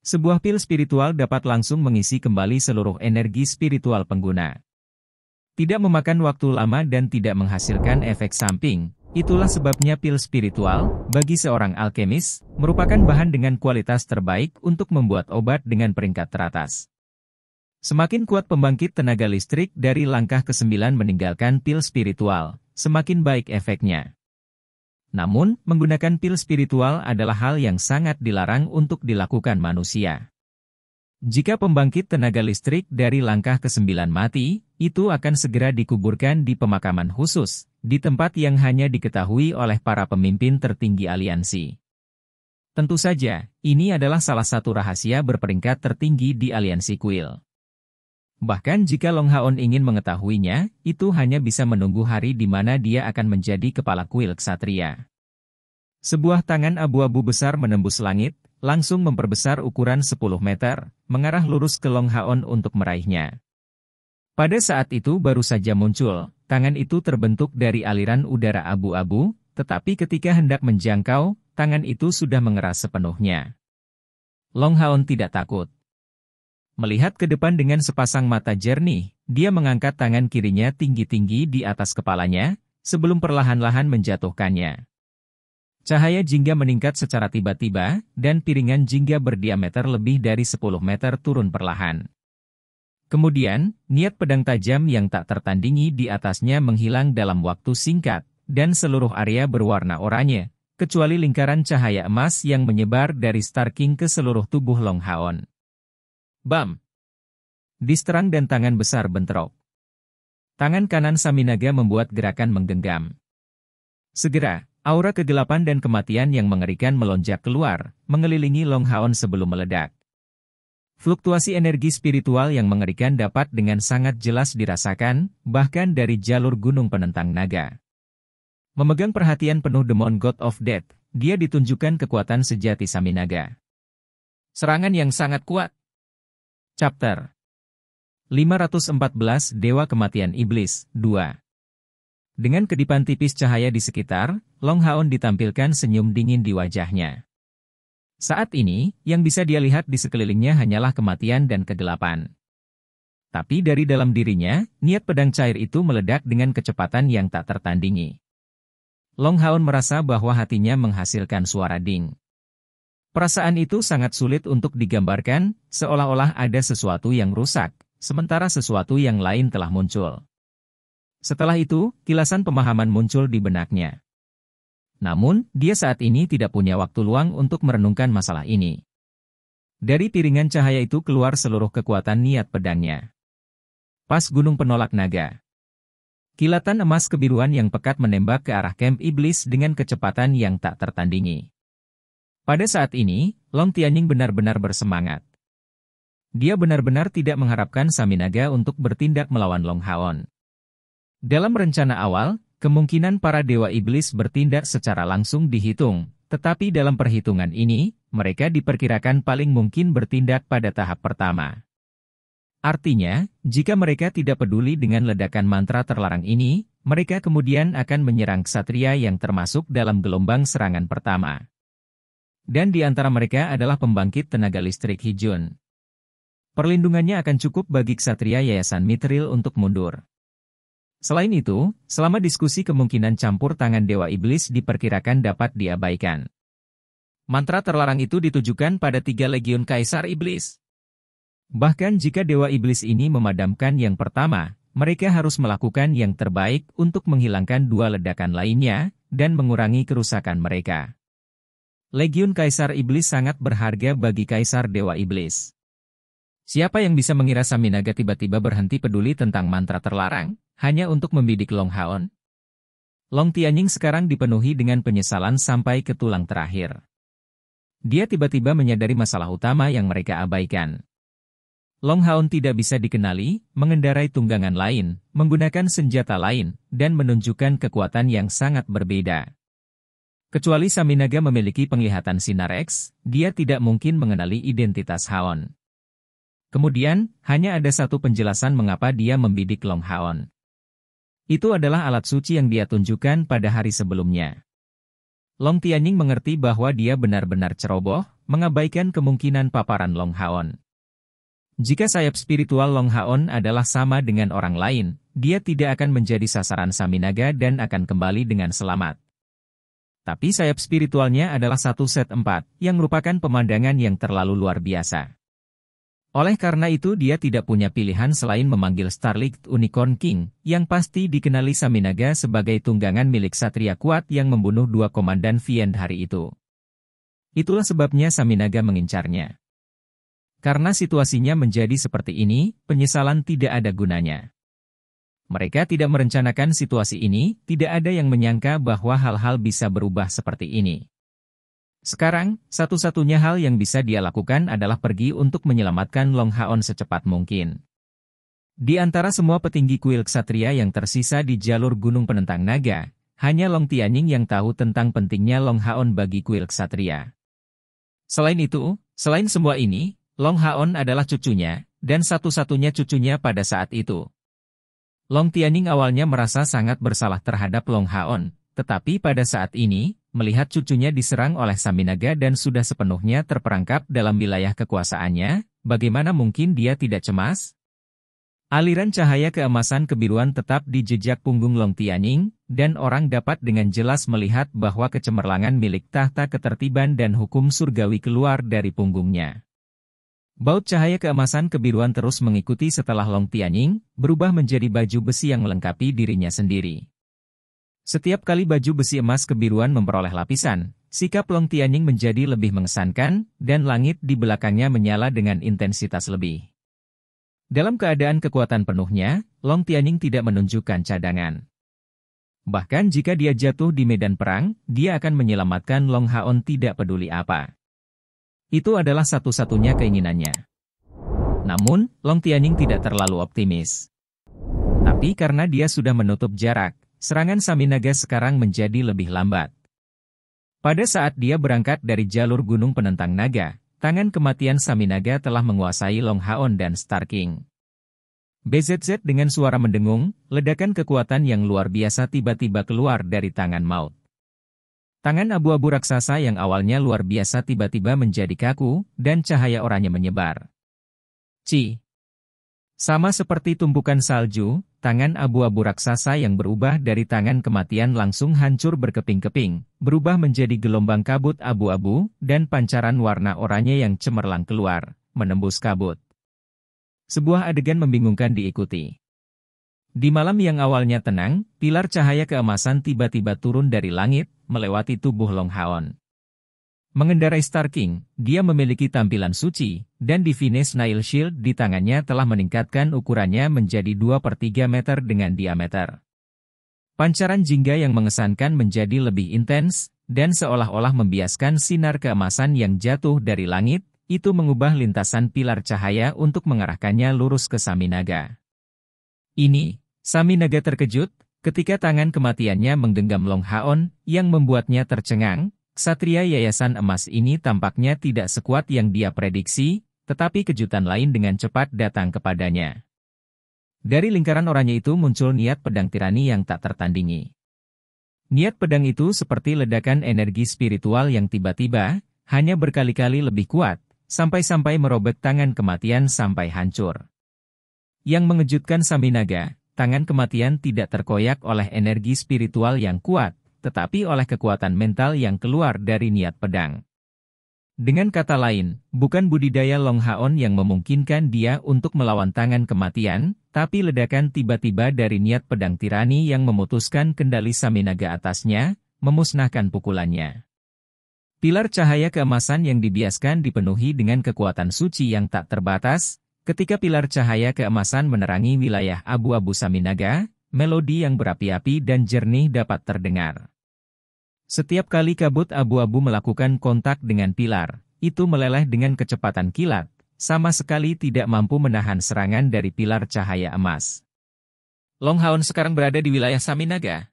Sebuah pil spiritual dapat langsung mengisi kembali seluruh energi spiritual pengguna. Tidak memakan waktu lama dan tidak menghasilkan efek samping. Itulah sebabnya pil spiritual, bagi seorang alkemis, merupakan bahan dengan kualitas terbaik untuk membuat obat dengan peringkat teratas. Semakin kuat pembangkit tenaga listrik dari langkah ke-9 meninggalkan pil spiritual, semakin baik efeknya. Namun, menggunakan pil spiritual adalah hal yang sangat dilarang untuk dilakukan manusia. Jika pembangkit tenaga listrik dari langkah ke-9 mati, itu akan segera dikuburkan di pemakaman khusus, di tempat yang hanya diketahui oleh para pemimpin tertinggi aliansi. Tentu saja, ini adalah salah satu rahasia berperingkat tertinggi di aliansi kuil. Bahkan jika Long Haon ingin mengetahuinya, itu hanya bisa menunggu hari di mana dia akan menjadi kepala kuil ksatria. Sebuah tangan abu-abu besar menembus langit, langsung memperbesar ukuran 10 meter, mengarah lurus ke Long Haon untuk meraihnya. Pada saat itu baru saja muncul, tangan itu terbentuk dari aliran udara abu-abu, tetapi ketika hendak menjangkau, tangan itu sudah mengeras sepenuhnya. Long Haon tidak takut. Melihat ke depan dengan sepasang mata jernih, dia mengangkat tangan kirinya tinggi-tinggi di atas kepalanya, sebelum perlahan-lahan menjatuhkannya. Cahaya jingga meningkat secara tiba-tiba, dan piringan jingga berdiameter lebih dari 10 meter turun perlahan. Kemudian, niat pedang tajam yang tak tertandingi di atasnya menghilang dalam waktu singkat, dan seluruh area berwarna oranye, kecuali lingkaran cahaya emas yang menyebar dari Star King ke seluruh tubuh Long Haon. Bam! Diserang dan tangan besar bentrok. Tangan kanan Saminaga membuat gerakan menggenggam. Segera, aura kegelapan dan kematian yang mengerikan melonjak keluar, mengelilingi Long Haon sebelum meledak. Fluktuasi energi spiritual yang mengerikan dapat dengan sangat jelas dirasakan, bahkan dari jalur gunung penentang naga. Memegang perhatian penuh Demon God of Death, dia ditunjukkan kekuatan sejati Saminaga. Serangan yang sangat kuat. Chapter 514 Dewa Kematian Iblis, 2. Dengan kedipan tipis cahaya di sekitar, Long Haon ditampilkan senyum dingin di wajahnya. Saat ini, yang bisa dia lihat di sekelilingnya hanyalah kematian dan kegelapan. Tapi dari dalam dirinya, niat pedang cair itu meledak dengan kecepatan yang tak tertandingi. Long Haon merasa bahwa hatinya menghasilkan suara ding. Perasaan itu sangat sulit untuk digambarkan, seolah-olah ada sesuatu yang rusak, sementara sesuatu yang lain telah muncul. Setelah itu, kilasan pemahaman muncul di benaknya. Namun, dia saat ini tidak punya waktu luang untuk merenungkan masalah ini. Dari piringan cahaya itu keluar seluruh kekuatan niat pedangnya. Pas gunung penolak naga. Kilatan emas kebiruan yang pekat menembak ke arah kamp iblis dengan kecepatan yang tak tertandingi. Pada saat ini, Long Tianying benar-benar bersemangat. Dia benar-benar tidak mengharapkan Saminaga untuk bertindak melawan Long Haon. Dalam rencana awal, kemungkinan para dewa iblis bertindak secara langsung dihitung, tetapi dalam perhitungan ini, mereka diperkirakan paling mungkin bertindak pada tahap pertama. Artinya, jika mereka tidak peduli dengan ledakan mantra terlarang ini, mereka kemudian akan menyerang ksatria yang termasuk dalam gelombang serangan pertama. Dan di antara mereka adalah pembangkit tenaga listrik Hijun. Perlindungannya akan cukup bagi ksatria Yayasan Mithril untuk mundur. Selain itu, selama diskusi kemungkinan campur tangan Dewa Iblis diperkirakan dapat diabaikan. Mantra terlarang itu ditujukan pada 3 legiun Kaisar Iblis. Bahkan jika Dewa Iblis ini memadamkan yang pertama, mereka harus melakukan yang terbaik untuk menghilangkan 2 ledakan lainnya, dan mengurangi kerusakan mereka. Legiun Kaisar Iblis sangat berharga bagi Kaisar Dewa Iblis. Siapa yang bisa mengira Saminaga tiba-tiba berhenti peduli tentang mantra terlarang, hanya untuk membidik Long Haon? Long Tianying sekarang dipenuhi dengan penyesalan sampai ke tulang terakhir. Dia tiba-tiba menyadari masalah utama yang mereka abaikan. Long Haon tidak bisa dikenali, mengendarai tunggangan lain, menggunakan senjata lain, dan menunjukkan kekuatan yang sangat berbeda. Kecuali Saminaga memiliki penglihatan sinar X, dia tidak mungkin mengenali identitas Haon. Kemudian, hanya ada satu penjelasan mengapa dia membidik Long Haon. Itu adalah alat suci yang dia tunjukkan pada hari sebelumnya. Long Tianying mengerti bahwa dia benar-benar ceroboh, mengabaikan kemungkinan paparan Long Haon. Jika sayap spiritual Long Haon adalah sama dengan orang lain, dia tidak akan menjadi sasaran Saminaga dan akan kembali dengan selamat. Tapi sayap spiritualnya adalah satu set 4, yang merupakan pemandangan yang terlalu luar biasa. Oleh karena itu dia tidak punya pilihan selain memanggil Starlight Unicorn King, yang pasti dikenali Saminaga sebagai tunggangan milik Satria kuat yang membunuh 2 komandan Fiend hari itu. Itulah sebabnya Saminaga mengincarnya. Karena situasinya menjadi seperti ini, penyesalan tidak ada gunanya. Mereka tidak merencanakan situasi ini, tidak ada yang menyangka bahwa hal-hal bisa berubah seperti ini. Sekarang, satu-satunya hal yang bisa dia lakukan adalah pergi untuk menyelamatkan Long Haon secepat mungkin. Di antara semua petinggi kuil ksatria yang tersisa di jalur Gunung Penentang Naga, hanya Long Tianying yang tahu tentang pentingnya Long Haon bagi kuil ksatria. Selain itu, selain semua ini, Long Haon adalah cucunya, dan satu-satunya cucunya pada saat itu. Long Tianying awalnya merasa sangat bersalah terhadap Long Haon, tetapi pada saat ini, melihat cucunya diserang oleh Saminaga dan sudah sepenuhnya terperangkap dalam wilayah kekuasaannya, bagaimana mungkin dia tidak cemas? Aliran cahaya keemasan kebiruan tetap di jejak punggung Long Tianying, dan orang dapat dengan jelas melihat bahwa kecemerlangan milik tahta ketertiban dan hukum surgawi keluar dari punggungnya. Baut cahaya keemasan kebiruan terus mengikuti setelah Long Tianying, berubah menjadi baju besi yang melengkapi dirinya sendiri. Setiap kali baju besi emas kebiruan memperoleh lapisan, sikap Long Tianying menjadi lebih mengesankan, dan langit di belakangnya menyala dengan intensitas lebih. Dalam keadaan kekuatan penuhnya, Long Tianying tidak menunjukkan cadangan. Bahkan jika dia jatuh di medan perang, dia akan menyelamatkan Long Haon tidak peduli apa. Itu adalah satu-satunya keinginannya. Namun, Long Tianying tidak terlalu optimis. Tapi karena dia sudah menutup jarak, serangan Saminaga sekarang menjadi lebih lambat. Pada saat dia berangkat dari jalur Gunung Penentang Naga, tangan kematian Saminaga telah menguasai Long Haon dan Star King. BZZ dengan suara mendengung, ledakan kekuatan yang luar biasa tiba-tiba keluar dari tangan maut. Tangan abu-abu raksasa yang awalnya luar biasa tiba-tiba menjadi kaku, dan cahaya oranye menyebar. Sama seperti tumpukan salju, tangan abu-abu raksasa yang berubah dari tangan kematian langsung hancur berkeping-keping, berubah menjadi gelombang kabut abu-abu, dan pancaran warna oranye yang cemerlang keluar, menembus kabut. Sebuah adegan membingungkan diikuti. Di malam yang awalnya tenang, pilar cahaya keemasan tiba-tiba turun dari langit, melewati tubuh Long Haon. Mengendarai Star King, dia memiliki tampilan suci, dan Divine Snail Shield di tangannya telah meningkatkan ukurannya menjadi 2/3 meter dengan diameter. Pancaran jingga yang mengesankan menjadi lebih intens, dan seolah-olah membiaskan sinar keemasan yang jatuh dari langit, itu mengubah lintasan pilar cahaya untuk mengarahkannya lurus ke Saminaga. Saminaga terkejut, ketika tangan kematiannya menggenggam Long Haon, yang membuatnya tercengang. Ksatria Yayasan Emas ini tampaknya tidak sekuat yang dia prediksi, tetapi kejutan lain dengan cepat datang kepadanya. Dari lingkaran oranye itu muncul niat pedang tirani yang tak tertandingi. Niat pedang itu seperti ledakan energi spiritual yang tiba-tiba, hanya berkali-kali lebih kuat, sampai-sampai merobek tangan kematian sampai hancur. Yang mengejutkan Saminaga, tangan kematian tidak terkoyak oleh energi spiritual yang kuat, tetapi oleh kekuatan mental yang keluar dari niat pedang. Dengan kata lain, bukan budidaya Long Haon yang memungkinkan dia untuk melawan tangan kematian, tapi ledakan tiba-tiba dari niat pedang tirani yang memutuskan kendali Saminaga atasnya, memusnahkan pukulannya. Pilar cahaya keemasan yang dibiaskan dipenuhi dengan kekuatan suci yang tak terbatas. Ketika pilar cahaya keemasan menerangi wilayah abu-abu Saminaga, melodi yang berapi-api dan jernih dapat terdengar. Setiap kali kabut abu-abu melakukan kontak dengan pilar, itu meleleh dengan kecepatan kilat, sama sekali tidak mampu menahan serangan dari pilar cahaya emas. Long Haon sekarang berada di wilayah Saminaga.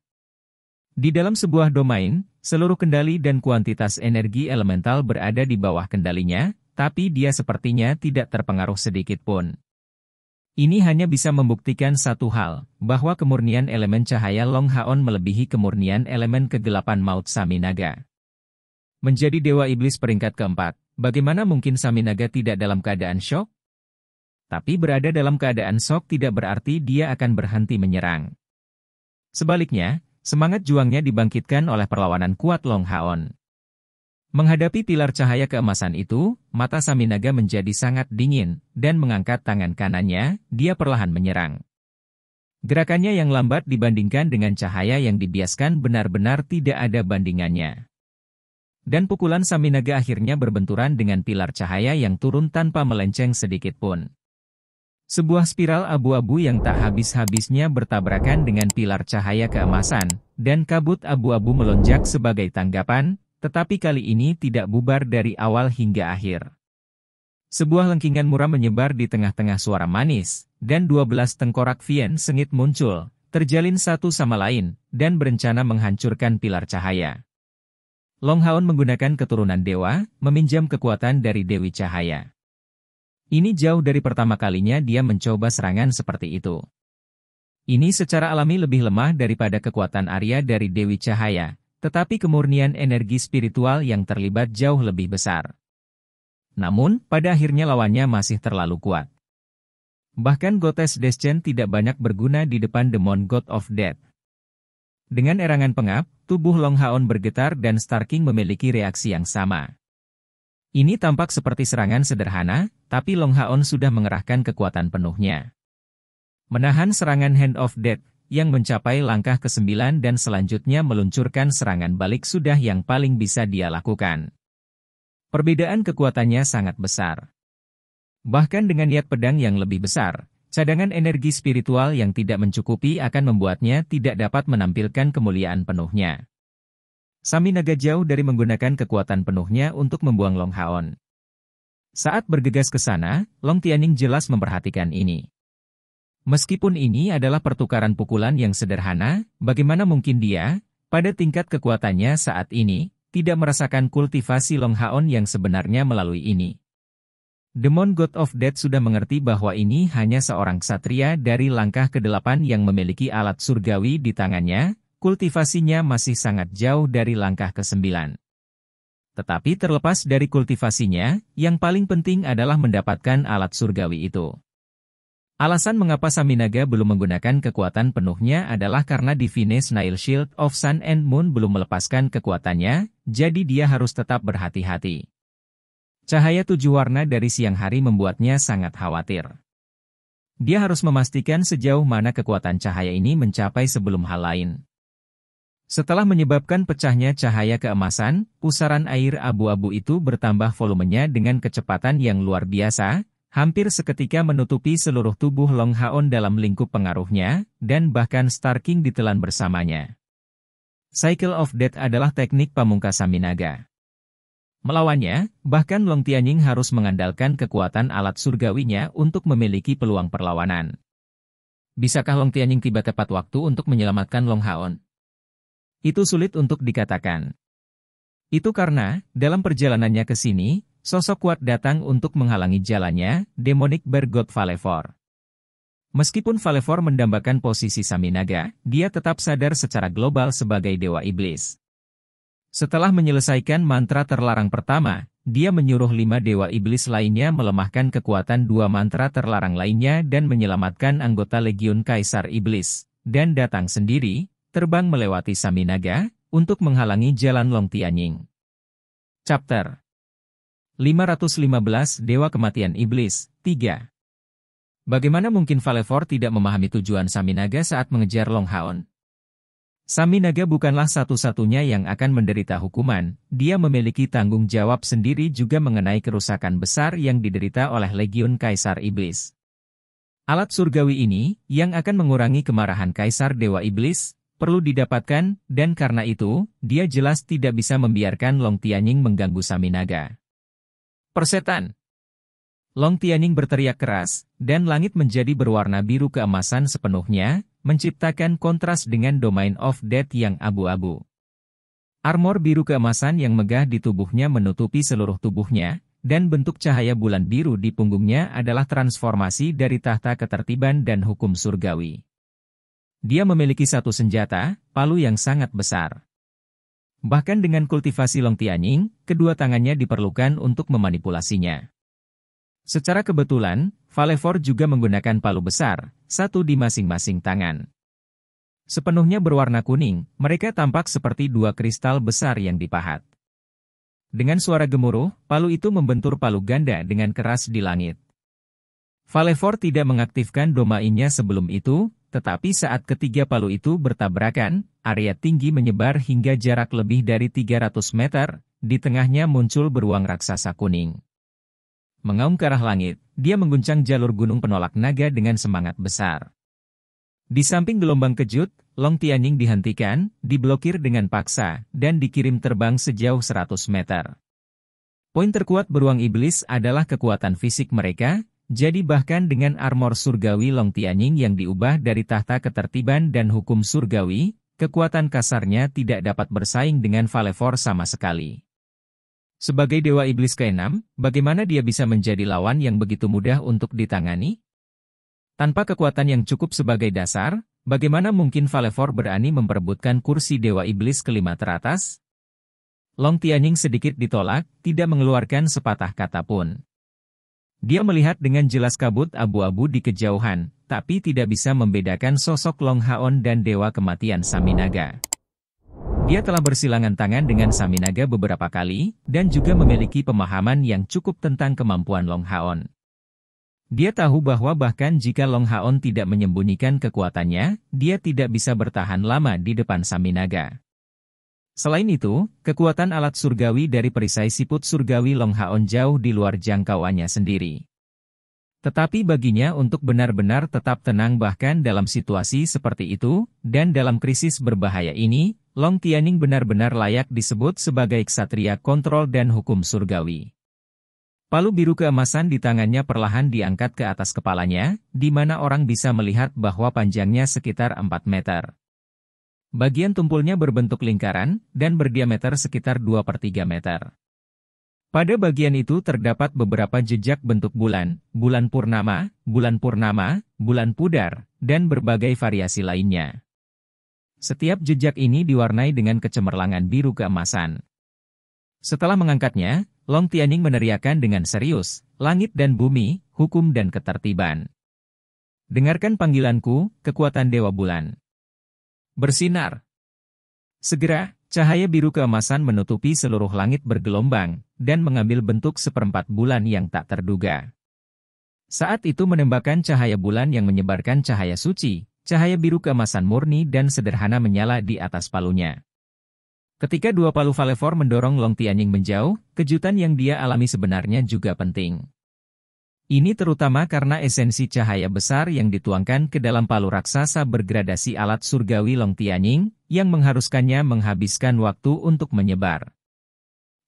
Di dalam sebuah domain, seluruh kendali dan kuantitas energi elemental berada di bawah kendalinya, tapi dia sepertinya tidak terpengaruh sedikit pun. Ini hanya bisa membuktikan satu hal, bahwa kemurnian elemen cahaya Long Haon melebihi kemurnian elemen kegelapan maut Saminaga. Menjadi dewa iblis peringkat keempat, bagaimana mungkin Saminaga tidak dalam keadaan syok? Tapi berada dalam keadaan shock tidak berarti dia akan berhenti menyerang. Sebaliknya, semangat juangnya dibangkitkan oleh perlawanan kuat Long Haon. Menghadapi pilar cahaya keemasan itu, mata Saminaga menjadi sangat dingin, dan mengangkat tangan kanannya, dia perlahan menyerang. Gerakannya yang lambat dibandingkan dengan cahaya yang dibiaskan benar-benar tidak ada bandingannya. Dan pukulan Saminaga akhirnya berbenturan dengan pilar cahaya yang turun tanpa melenceng sedikit pun. Sebuah spiral abu-abu yang tak habis-habisnya bertabrakan dengan pilar cahaya keemasan, dan kabut abu-abu melonjak sebagai tanggapan, tetapi kali ini tidak bubar dari awal hingga akhir. Sebuah lengkingan murah menyebar di tengah-tengah suara manis, dan 12 tengkorak Vien sengit muncul, terjalin satu sama lain, dan berencana menghancurkan pilar cahaya. Long Haon menggunakan keturunan dewa, meminjam kekuatan dari Dewi Cahaya. Ini jauh dari pertama kalinya dia mencoba serangan seperti itu. Ini secara alami lebih lemah daripada kekuatan Arya dari Dewi Cahaya, tetapi kemurnian energi spiritual yang terlibat jauh lebih besar. Namun, pada akhirnya lawannya masih terlalu kuat. Bahkan Goddess Descent tidak banyak berguna di depan Demon God of Death. Dengan erangan pengap, tubuh Long Haon bergetar dan Starking memiliki reaksi yang sama. Ini tampak seperti serangan sederhana, tapi Long Haon sudah mengerahkan kekuatan penuhnya. Menahan serangan Hand of Death, yang mencapai langkah ke-9 dan selanjutnya meluncurkan serangan balik sudah yang paling bisa dia lakukan. Perbedaan kekuatannya sangat besar. Bahkan dengan niat pedang yang lebih besar, cadangan energi spiritual yang tidak mencukupi akan membuatnya tidak dapat menampilkan kemuliaan penuhnya. Saminaga jauh dari menggunakan kekuatan penuhnya untuk membuang Long Haon. Saat bergegas ke sana, Long Tianning jelas memperhatikan ini. Meskipun ini adalah pertukaran pukulan yang sederhana, bagaimana mungkin dia, pada tingkat kekuatannya saat ini, tidak merasakan kultivasi Long Haon yang sebenarnya melalui ini. Demon God of Death sudah mengerti bahwa ini hanya seorang ksatria dari langkah ke-8 yang memiliki alat surgawi di tangannya. Kultivasinya masih sangat jauh dari langkah ke-9. Tetapi terlepas dari kultivasinya, yang paling penting adalah mendapatkan alat surgawi itu. Alasan mengapa Saminaga belum menggunakan kekuatan penuhnya adalah karena Divine Snail Shield of Sun and Moon belum melepaskan kekuatannya, jadi dia harus tetap berhati-hati. Cahaya 7 warna dari siang hari membuatnya sangat khawatir. Dia harus memastikan sejauh mana kekuatan cahaya ini mencapai sebelum hal lain. Setelah menyebabkan pecahnya cahaya keemasan, pusaran air abu-abu itu bertambah volumenya dengan kecepatan yang luar biasa, hampir seketika menutupi seluruh tubuh Long Haon dalam lingkup pengaruhnya, dan bahkan Starking ditelan bersamanya. Cycle of Death adalah teknik pamungkas Saminaga. Melawannya, bahkan Long Tianning harus mengandalkan kekuatan alat surgawinya untuk memiliki peluang perlawanan. Bisakah Long Tianning tiba tepat waktu untuk menyelamatkan Long Haon? Itu sulit untuk dikatakan. Itu karena, dalam perjalanannya ke sini, sosok kuat datang untuk menghalangi jalannya, Demonic Bear God Valevor. Meskipun Valevor mendambakan posisi Saminaga, dia tetap sadar secara global sebagai Dewa Iblis. Setelah menyelesaikan mantra terlarang pertama, dia menyuruh 5 Dewa Iblis lainnya melemahkan kekuatan 2 mantra terlarang lainnya dan menyelamatkan anggota Legiun Kaisar Iblis, dan datang sendiri, terbang melewati Saminaga, untuk menghalangi jalan Long Tianning. Chapter 515 Dewa Kematian Iblis, 3. Bagaimana mungkin Valevor tidak memahami tujuan Saminaga saat mengejar Long Haon? Saminaga bukanlah satu-satunya yang akan menderita hukuman, dia memiliki tanggung jawab sendiri juga mengenai kerusakan besar yang diderita oleh Legiun Kaisar Iblis. Alat surgawi ini, yang akan mengurangi kemarahan Kaisar Dewa Iblis, perlu didapatkan, dan karena itu, dia jelas tidak bisa membiarkan Long Tianning mengganggu Saminaga. Persetan! Long Tianning berteriak keras, dan langit menjadi berwarna biru keemasan sepenuhnya, menciptakan kontras dengan Domain of Death yang abu-abu. Armor biru keemasan yang megah di tubuhnya menutupi seluruh tubuhnya, dan bentuk cahaya bulan biru di punggungnya adalah transformasi dari tahta ketertiban dan hukum surgawi. Dia memiliki satu senjata, palu yang sangat besar. Bahkan dengan kultivasi Long Tianning, kedua tangannya diperlukan untuk memanipulasinya. Secara kebetulan, Valefor juga menggunakan palu besar, satu di masing-masing tangan. Sepenuhnya berwarna kuning, mereka tampak seperti dua kristal besar yang dipahat. Dengan suara gemuruh, palu itu membentur palu ganda dengan keras di langit. Valefor tidak mengaktifkan domainnya sebelum itu, tetapi saat ketiga palu itu bertabrakan, area tinggi menyebar hingga jarak lebih dari 300 meter, di tengahnya muncul beruang raksasa kuning. Mengaum ke arah langit, dia mengguncang jalur gunung penolak naga dengan semangat besar. Di samping gelombang kejut, Long Tianying dihentikan, diblokir dengan paksa, dan dikirim terbang sejauh 100 meter. Poin terkuat beruang iblis adalah kekuatan fisik mereka, jadi bahkan dengan armor surgawi Long Tianying yang diubah dari tahta ketertiban dan hukum surgawi, kekuatan kasarnya tidak dapat bersaing dengan Valefor sama sekali. Sebagai dewa iblis ke-6, bagaimana dia bisa menjadi lawan yang begitu mudah untuk ditangani? Tanpa kekuatan yang cukup sebagai dasar, bagaimana mungkin Valefor berani memperebutkan kursi dewa iblis ke-5 teratas? Long Tianying sedikit ditolak, tidak mengeluarkan sepatah kata pun. Dia melihat dengan jelas kabut abu-abu di kejauhan, tapi tidak bisa membedakan sosok Long Haon dan dewa kematian Saminaga. Dia telah bersilangan tangan dengan Saminaga beberapa kali, dan juga memiliki pemahaman yang cukup tentang kemampuan Long Haon. Dia tahu bahwa bahkan jika Long Haon tidak menyembunyikan kekuatannya, dia tidak bisa bertahan lama di depan Saminaga. Selain itu, kekuatan alat surgawi dari perisai siput surgawi Long Haon jauh di luar jangkauannya sendiri. Tetapi baginya untuk benar-benar tetap tenang bahkan dalam situasi seperti itu, dan dalam krisis berbahaya ini, Long Tianying benar-benar layak disebut sebagai ksatria kontrol dan hukum surgawi. Palu biru keemasan di tangannya perlahan diangkat ke atas kepalanya, di mana orang bisa melihat bahwa panjangnya sekitar 4 meter. Bagian tumpulnya berbentuk lingkaran, dan berdiameter sekitar 2/3 meter. Pada bagian itu terdapat beberapa jejak bentuk bulan, bulan purnama, bulan pudar, dan berbagai variasi lainnya. Setiap jejak ini diwarnai dengan kecemerlangan biru keemasan. Setelah mengangkatnya, Long Tianying meneriakkan dengan serius, langit dan bumi, hukum dan ketertiban. Dengarkan panggilanku, kekuatan Dewa Bulan. Bersinar. Segera, cahaya biru keemasan menutupi seluruh langit bergelombang, dan mengambil bentuk seperempat bulan yang tak terduga. Saat itu menembakkan cahaya bulan yang menyebarkan cahaya suci, cahaya biru keemasan murni dan sederhana menyala di atas palunya. Ketika dua palu Valefor mendorong Long Tianying menjauh, kejutan yang dia alami sebenarnya juga penting. Ini terutama karena esensi cahaya besar yang dituangkan ke dalam palu raksasa bergradasi alat surgawi Long Tianying, yang mengharuskannya menghabiskan waktu untuk menyebar.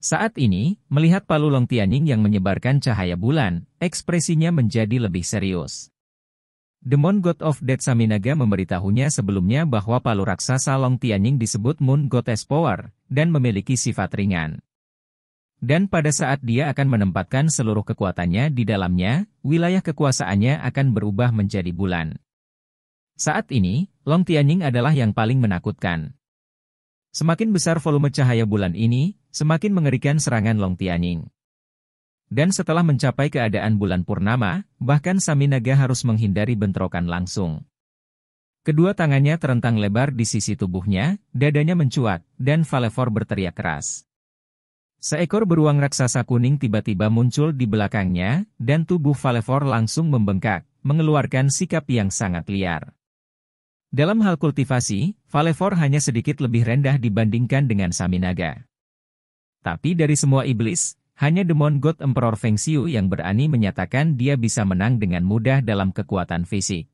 Saat ini, melihat palu Long Tianying yang menyebarkan cahaya bulan, ekspresinya menjadi lebih serius. Demon God of Death Saminaga memberitahunya sebelumnya bahwa palu raksasa Long Tianying disebut Moon Goddess Power, dan memiliki sifat ringan. Dan pada saat dia akan menempatkan seluruh kekuatannya di dalamnya, wilayah kekuasaannya akan berubah menjadi bulan. Saat ini, Long Tianying adalah yang paling menakutkan. Semakin besar volume cahaya bulan ini, semakin mengerikan serangan Long Tianying. Dan setelah mencapai keadaan bulan purnama, bahkan Saminaga harus menghindari bentrokan langsung. Kedua tangannya terentang lebar di sisi tubuhnya, dadanya mencuat, dan Valefor berteriak keras. Seekor beruang raksasa kuning tiba-tiba muncul di belakangnya, dan tubuh Valefor langsung membengkak, mengeluarkan sikap yang sangat liar. Dalam hal kultivasi, Valefor hanya sedikit lebih rendah dibandingkan dengan Saminaga. Tapi dari semua iblis, hanya Demon God Emperor Feng Xiu yang berani menyatakan dia bisa menang dengan mudah dalam kekuatan fisik.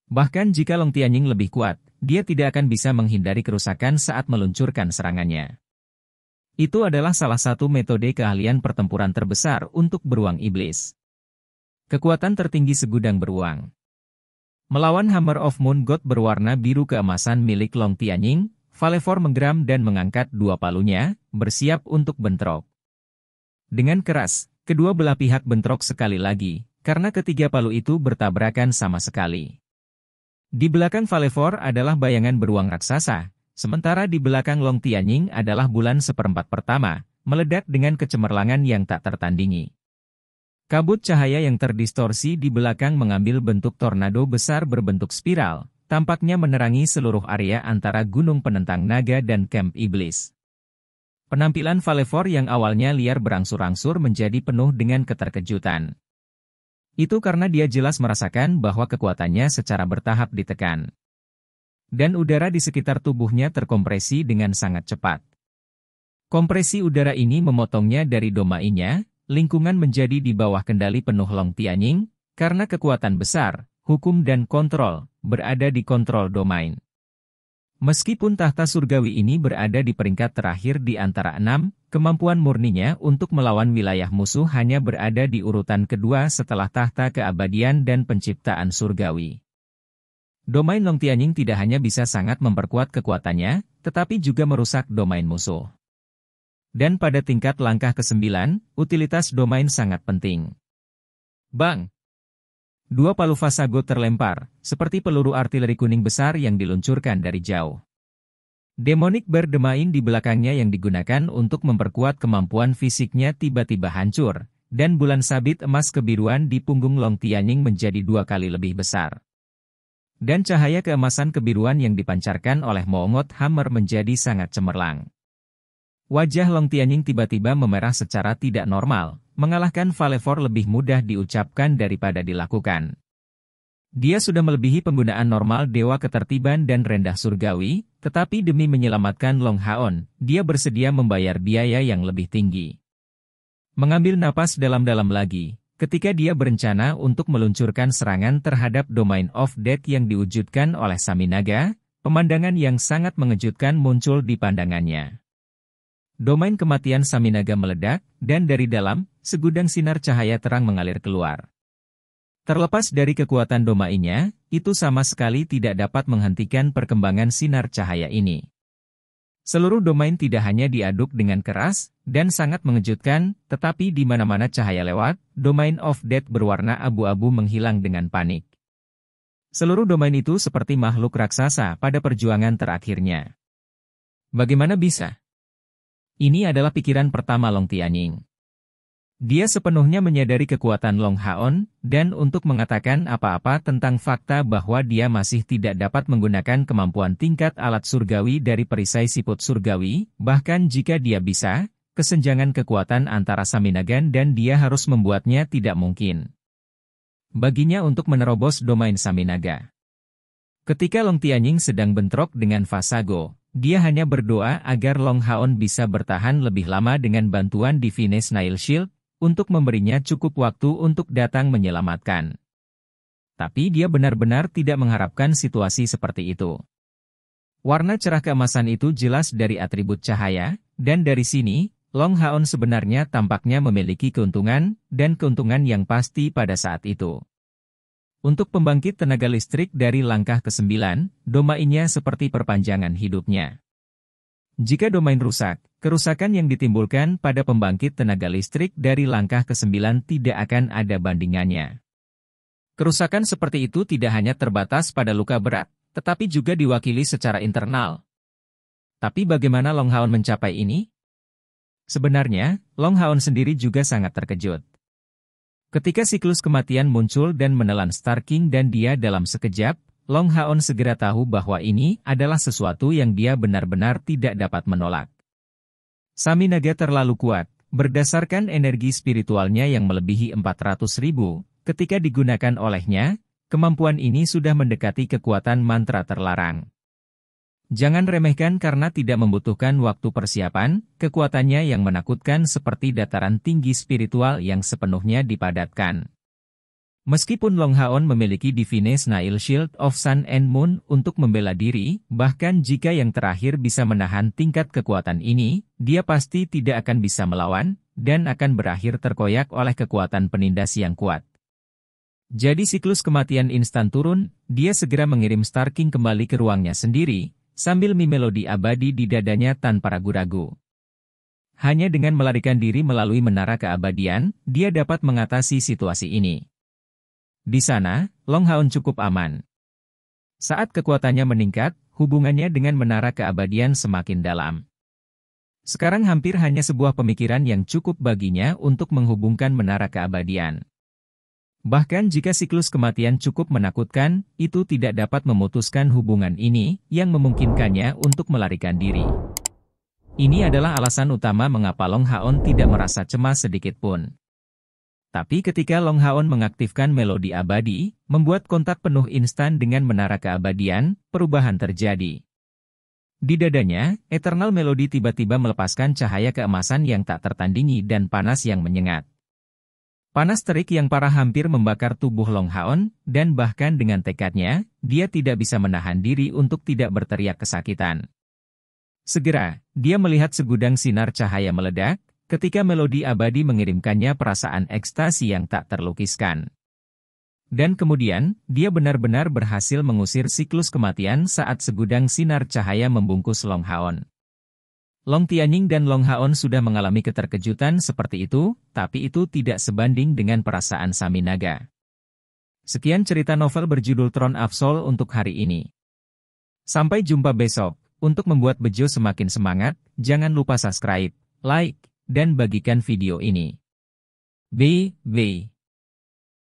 Bahkan jika Long Tianying lebih kuat, dia tidak akan bisa menghindari kerusakan saat meluncurkan serangannya. Itu adalah salah satu metode keahlian pertempuran terbesar untuk beruang iblis. Kekuatan tertinggi segudang beruang. Melawan Hammer of Moon God berwarna biru keemasan milik Long Tianying, Valefor menggeram dan mengangkat dua palunya, bersiap untuk bentrok. Dengan keras, kedua belah pihak bentrok sekali lagi, karena ketiga palu itu bertabrakan sama sekali. Di belakang Valefor adalah bayangan beruang raksasa, sementara di belakang Long Tianying adalah bulan seperempat pertama, meledak dengan kecemerlangan yang tak tertandingi. Kabut cahaya yang terdistorsi di belakang mengambil bentuk tornado besar berbentuk spiral, tampaknya menerangi seluruh area antara Gunung Penentang Naga dan Camp Iblis. Penampilan Valefor yang awalnya liar berangsur-angsur menjadi penuh dengan keterkejutan. Itu karena dia jelas merasakan bahwa kekuatannya secara bertahap ditekan. Dan udara di sekitar tubuhnya terkompresi dengan sangat cepat. Kompresi udara ini memotongnya dari domainya, lingkungan menjadi di bawah kendali penuh Long Tianying, karena kekuatan besar, hukum dan kontrol, berada di kontrol domain. Meskipun tahta surgawi ini berada di peringkat terakhir di antara 6, kemampuan murninya untuk melawan wilayah musuh hanya berada di urutan kedua setelah tahta keabadian dan penciptaan surgawi. Domain Long Tianying tidak hanya bisa sangat memperkuat kekuatannya, tetapi juga merusak domain musuh. Dan pada tingkat langkah ke-9, utilitas domain sangat penting. Bang! Dua palu Vasago terlempar, seperti peluru artileri kuning besar yang diluncurkan dari jauh. Demonic Bear Domain di belakangnya yang digunakan untuk memperkuat kemampuan fisiknya tiba-tiba hancur, dan bulan sabit emas kebiruan di punggung Long Tianying menjadi 2 kali lebih besar. Dan cahaya keemasan kebiruan yang dipancarkan oleh Moongot Hammer menjadi sangat cemerlang. Wajah Long Tianying tiba-tiba memerah secara tidak normal, mengalahkan Valefor lebih mudah diucapkan daripada dilakukan. Dia sudah melebihi penggunaan normal Dewa Ketertiban dan Rendah Surgawi, tetapi demi menyelamatkan Long Haon, dia bersedia membayar biaya yang lebih tinggi. Mengambil napas dalam-dalam lagi, ketika dia berencana untuk meluncurkan serangan terhadap Domain of Death yang diwujudkan oleh Saminaga, pemandangan yang sangat mengejutkan muncul di pandangannya. Domain kematian Saminaga meledak, dan dari dalam, segudang sinar cahaya terang mengalir keluar. Terlepas dari kekuatan domainnya, itu sama sekali tidak dapat menghentikan perkembangan sinar cahaya ini. Seluruh domain tidak hanya diaduk dengan keras, dan sangat mengejutkan, tetapi di mana-mana cahaya lewat, Domain of Death berwarna abu-abu menghilang dengan panik. Seluruh domain itu seperti makhluk raksasa pada perjuangan terakhirnya. Bagaimana bisa? Ini adalah pikiran pertama Long Tianying. Dia sepenuhnya menyadari kekuatan Long Haon, dan untuk mengatakan apa-apa tentang fakta bahwa dia masih tidak dapat menggunakan kemampuan tingkat alat surgawi dari perisai siput surgawi, bahkan jika dia bisa, kesenjangan kekuatan antara Saminagan dan dia harus membuatnya tidak mungkin baginya untuk menerobos domain Saminaga. Ketika Long Tianying sedang bentrok dengan Vasago, dia hanya berdoa agar Long Haon bisa bertahan lebih lama dengan bantuan Divine Snail Shield, untuk memberinya cukup waktu untuk datang menyelamatkan. Tapi dia benar-benar tidak mengharapkan situasi seperti itu. Warna cerah keemasan itu jelas dari atribut cahaya, dan dari sini, Long Haon sebenarnya tampaknya memiliki keuntungan, dan keuntungan yang pasti pada saat itu. Untuk pembangkit tenaga listrik dari langkah ke-9, domainnya seperti perpanjangan hidupnya. Jika domain rusak, kerusakan yang ditimbulkan pada pembangkit tenaga listrik dari langkah ke-9 tidak akan ada bandingannya. Kerusakan seperti itu tidak hanya terbatas pada luka berat, tetapi juga diwakili secara internal. Tapi bagaimana Long Haon mencapai ini? Sebenarnya, Long Haon sendiri juga sangat terkejut. Ketika siklus kematian muncul dan menelan Star King dan dia dalam sekejap, Long Haon segera tahu bahwa ini adalah sesuatu yang dia benar-benar tidak dapat menolak. Saminaga terlalu kuat, berdasarkan energi spiritualnya yang melebihi 400.000, ketika digunakan olehnya, kemampuan ini sudah mendekati kekuatan mantra terlarang. Jangan remehkan karena tidak membutuhkan waktu persiapan, kekuatannya yang menakutkan seperti dataran tinggi spiritual yang sepenuhnya dipadatkan. Meskipun Long Haon memiliki Divine Snail Shield of Sun and Moon untuk membela diri, bahkan jika yang terakhir bisa menahan tingkat kekuatan ini, dia pasti tidak akan bisa melawan, dan akan berakhir terkoyak oleh kekuatan penindas yang kuat. Jadi siklus kematian instan turun, dia segera mengirim Star King kembali ke ruangnya sendiri, sambil melodi abadi di dadanya tanpa ragu-ragu. Hanya dengan melarikan diri melalui menara keabadian, dia dapat mengatasi situasi ini. Di sana, Long Haon cukup aman. Saat kekuatannya meningkat, hubungannya dengan menara keabadian semakin dalam. Sekarang hampir hanya sebuah pemikiran yang cukup baginya untuk menghubungkan menara keabadian. Bahkan jika siklus kematian cukup menakutkan, itu tidak dapat memutuskan hubungan ini, yang memungkinkannya untuk melarikan diri. Ini adalah alasan utama mengapa Long Haon tidak merasa cemas sedikit pun. Tapi ketika Long Haon mengaktifkan melodi abadi, membuat kontak penuh instan dengan menara keabadian, perubahan terjadi. Di dadanya, Eternal Melody tiba-tiba melepaskan cahaya keemasan yang tak tertandingi dan panas yang menyengat. Panas terik yang parah hampir membakar tubuh Long Haon, dan bahkan dengan tekadnya, dia tidak bisa menahan diri untuk tidak berteriak kesakitan. Segera, dia melihat segudang sinar cahaya meledak, ketika melodi abadi mengirimkannya perasaan ekstasi yang tak terlukiskan. Dan kemudian, dia benar-benar berhasil mengusir siklus kematian saat segudang sinar cahaya membungkus Long Haon. Long Tianying dan Long Haon sudah mengalami keterkejutan seperti itu, tapi itu tidak sebanding dengan perasaan Saminaga. Sekian cerita novel berjudul Throne of Soul untuk hari ini. Sampai jumpa besok. Untuk membuat Bejo semakin semangat, jangan lupa subscribe, like, dan bagikan video ini. Bye.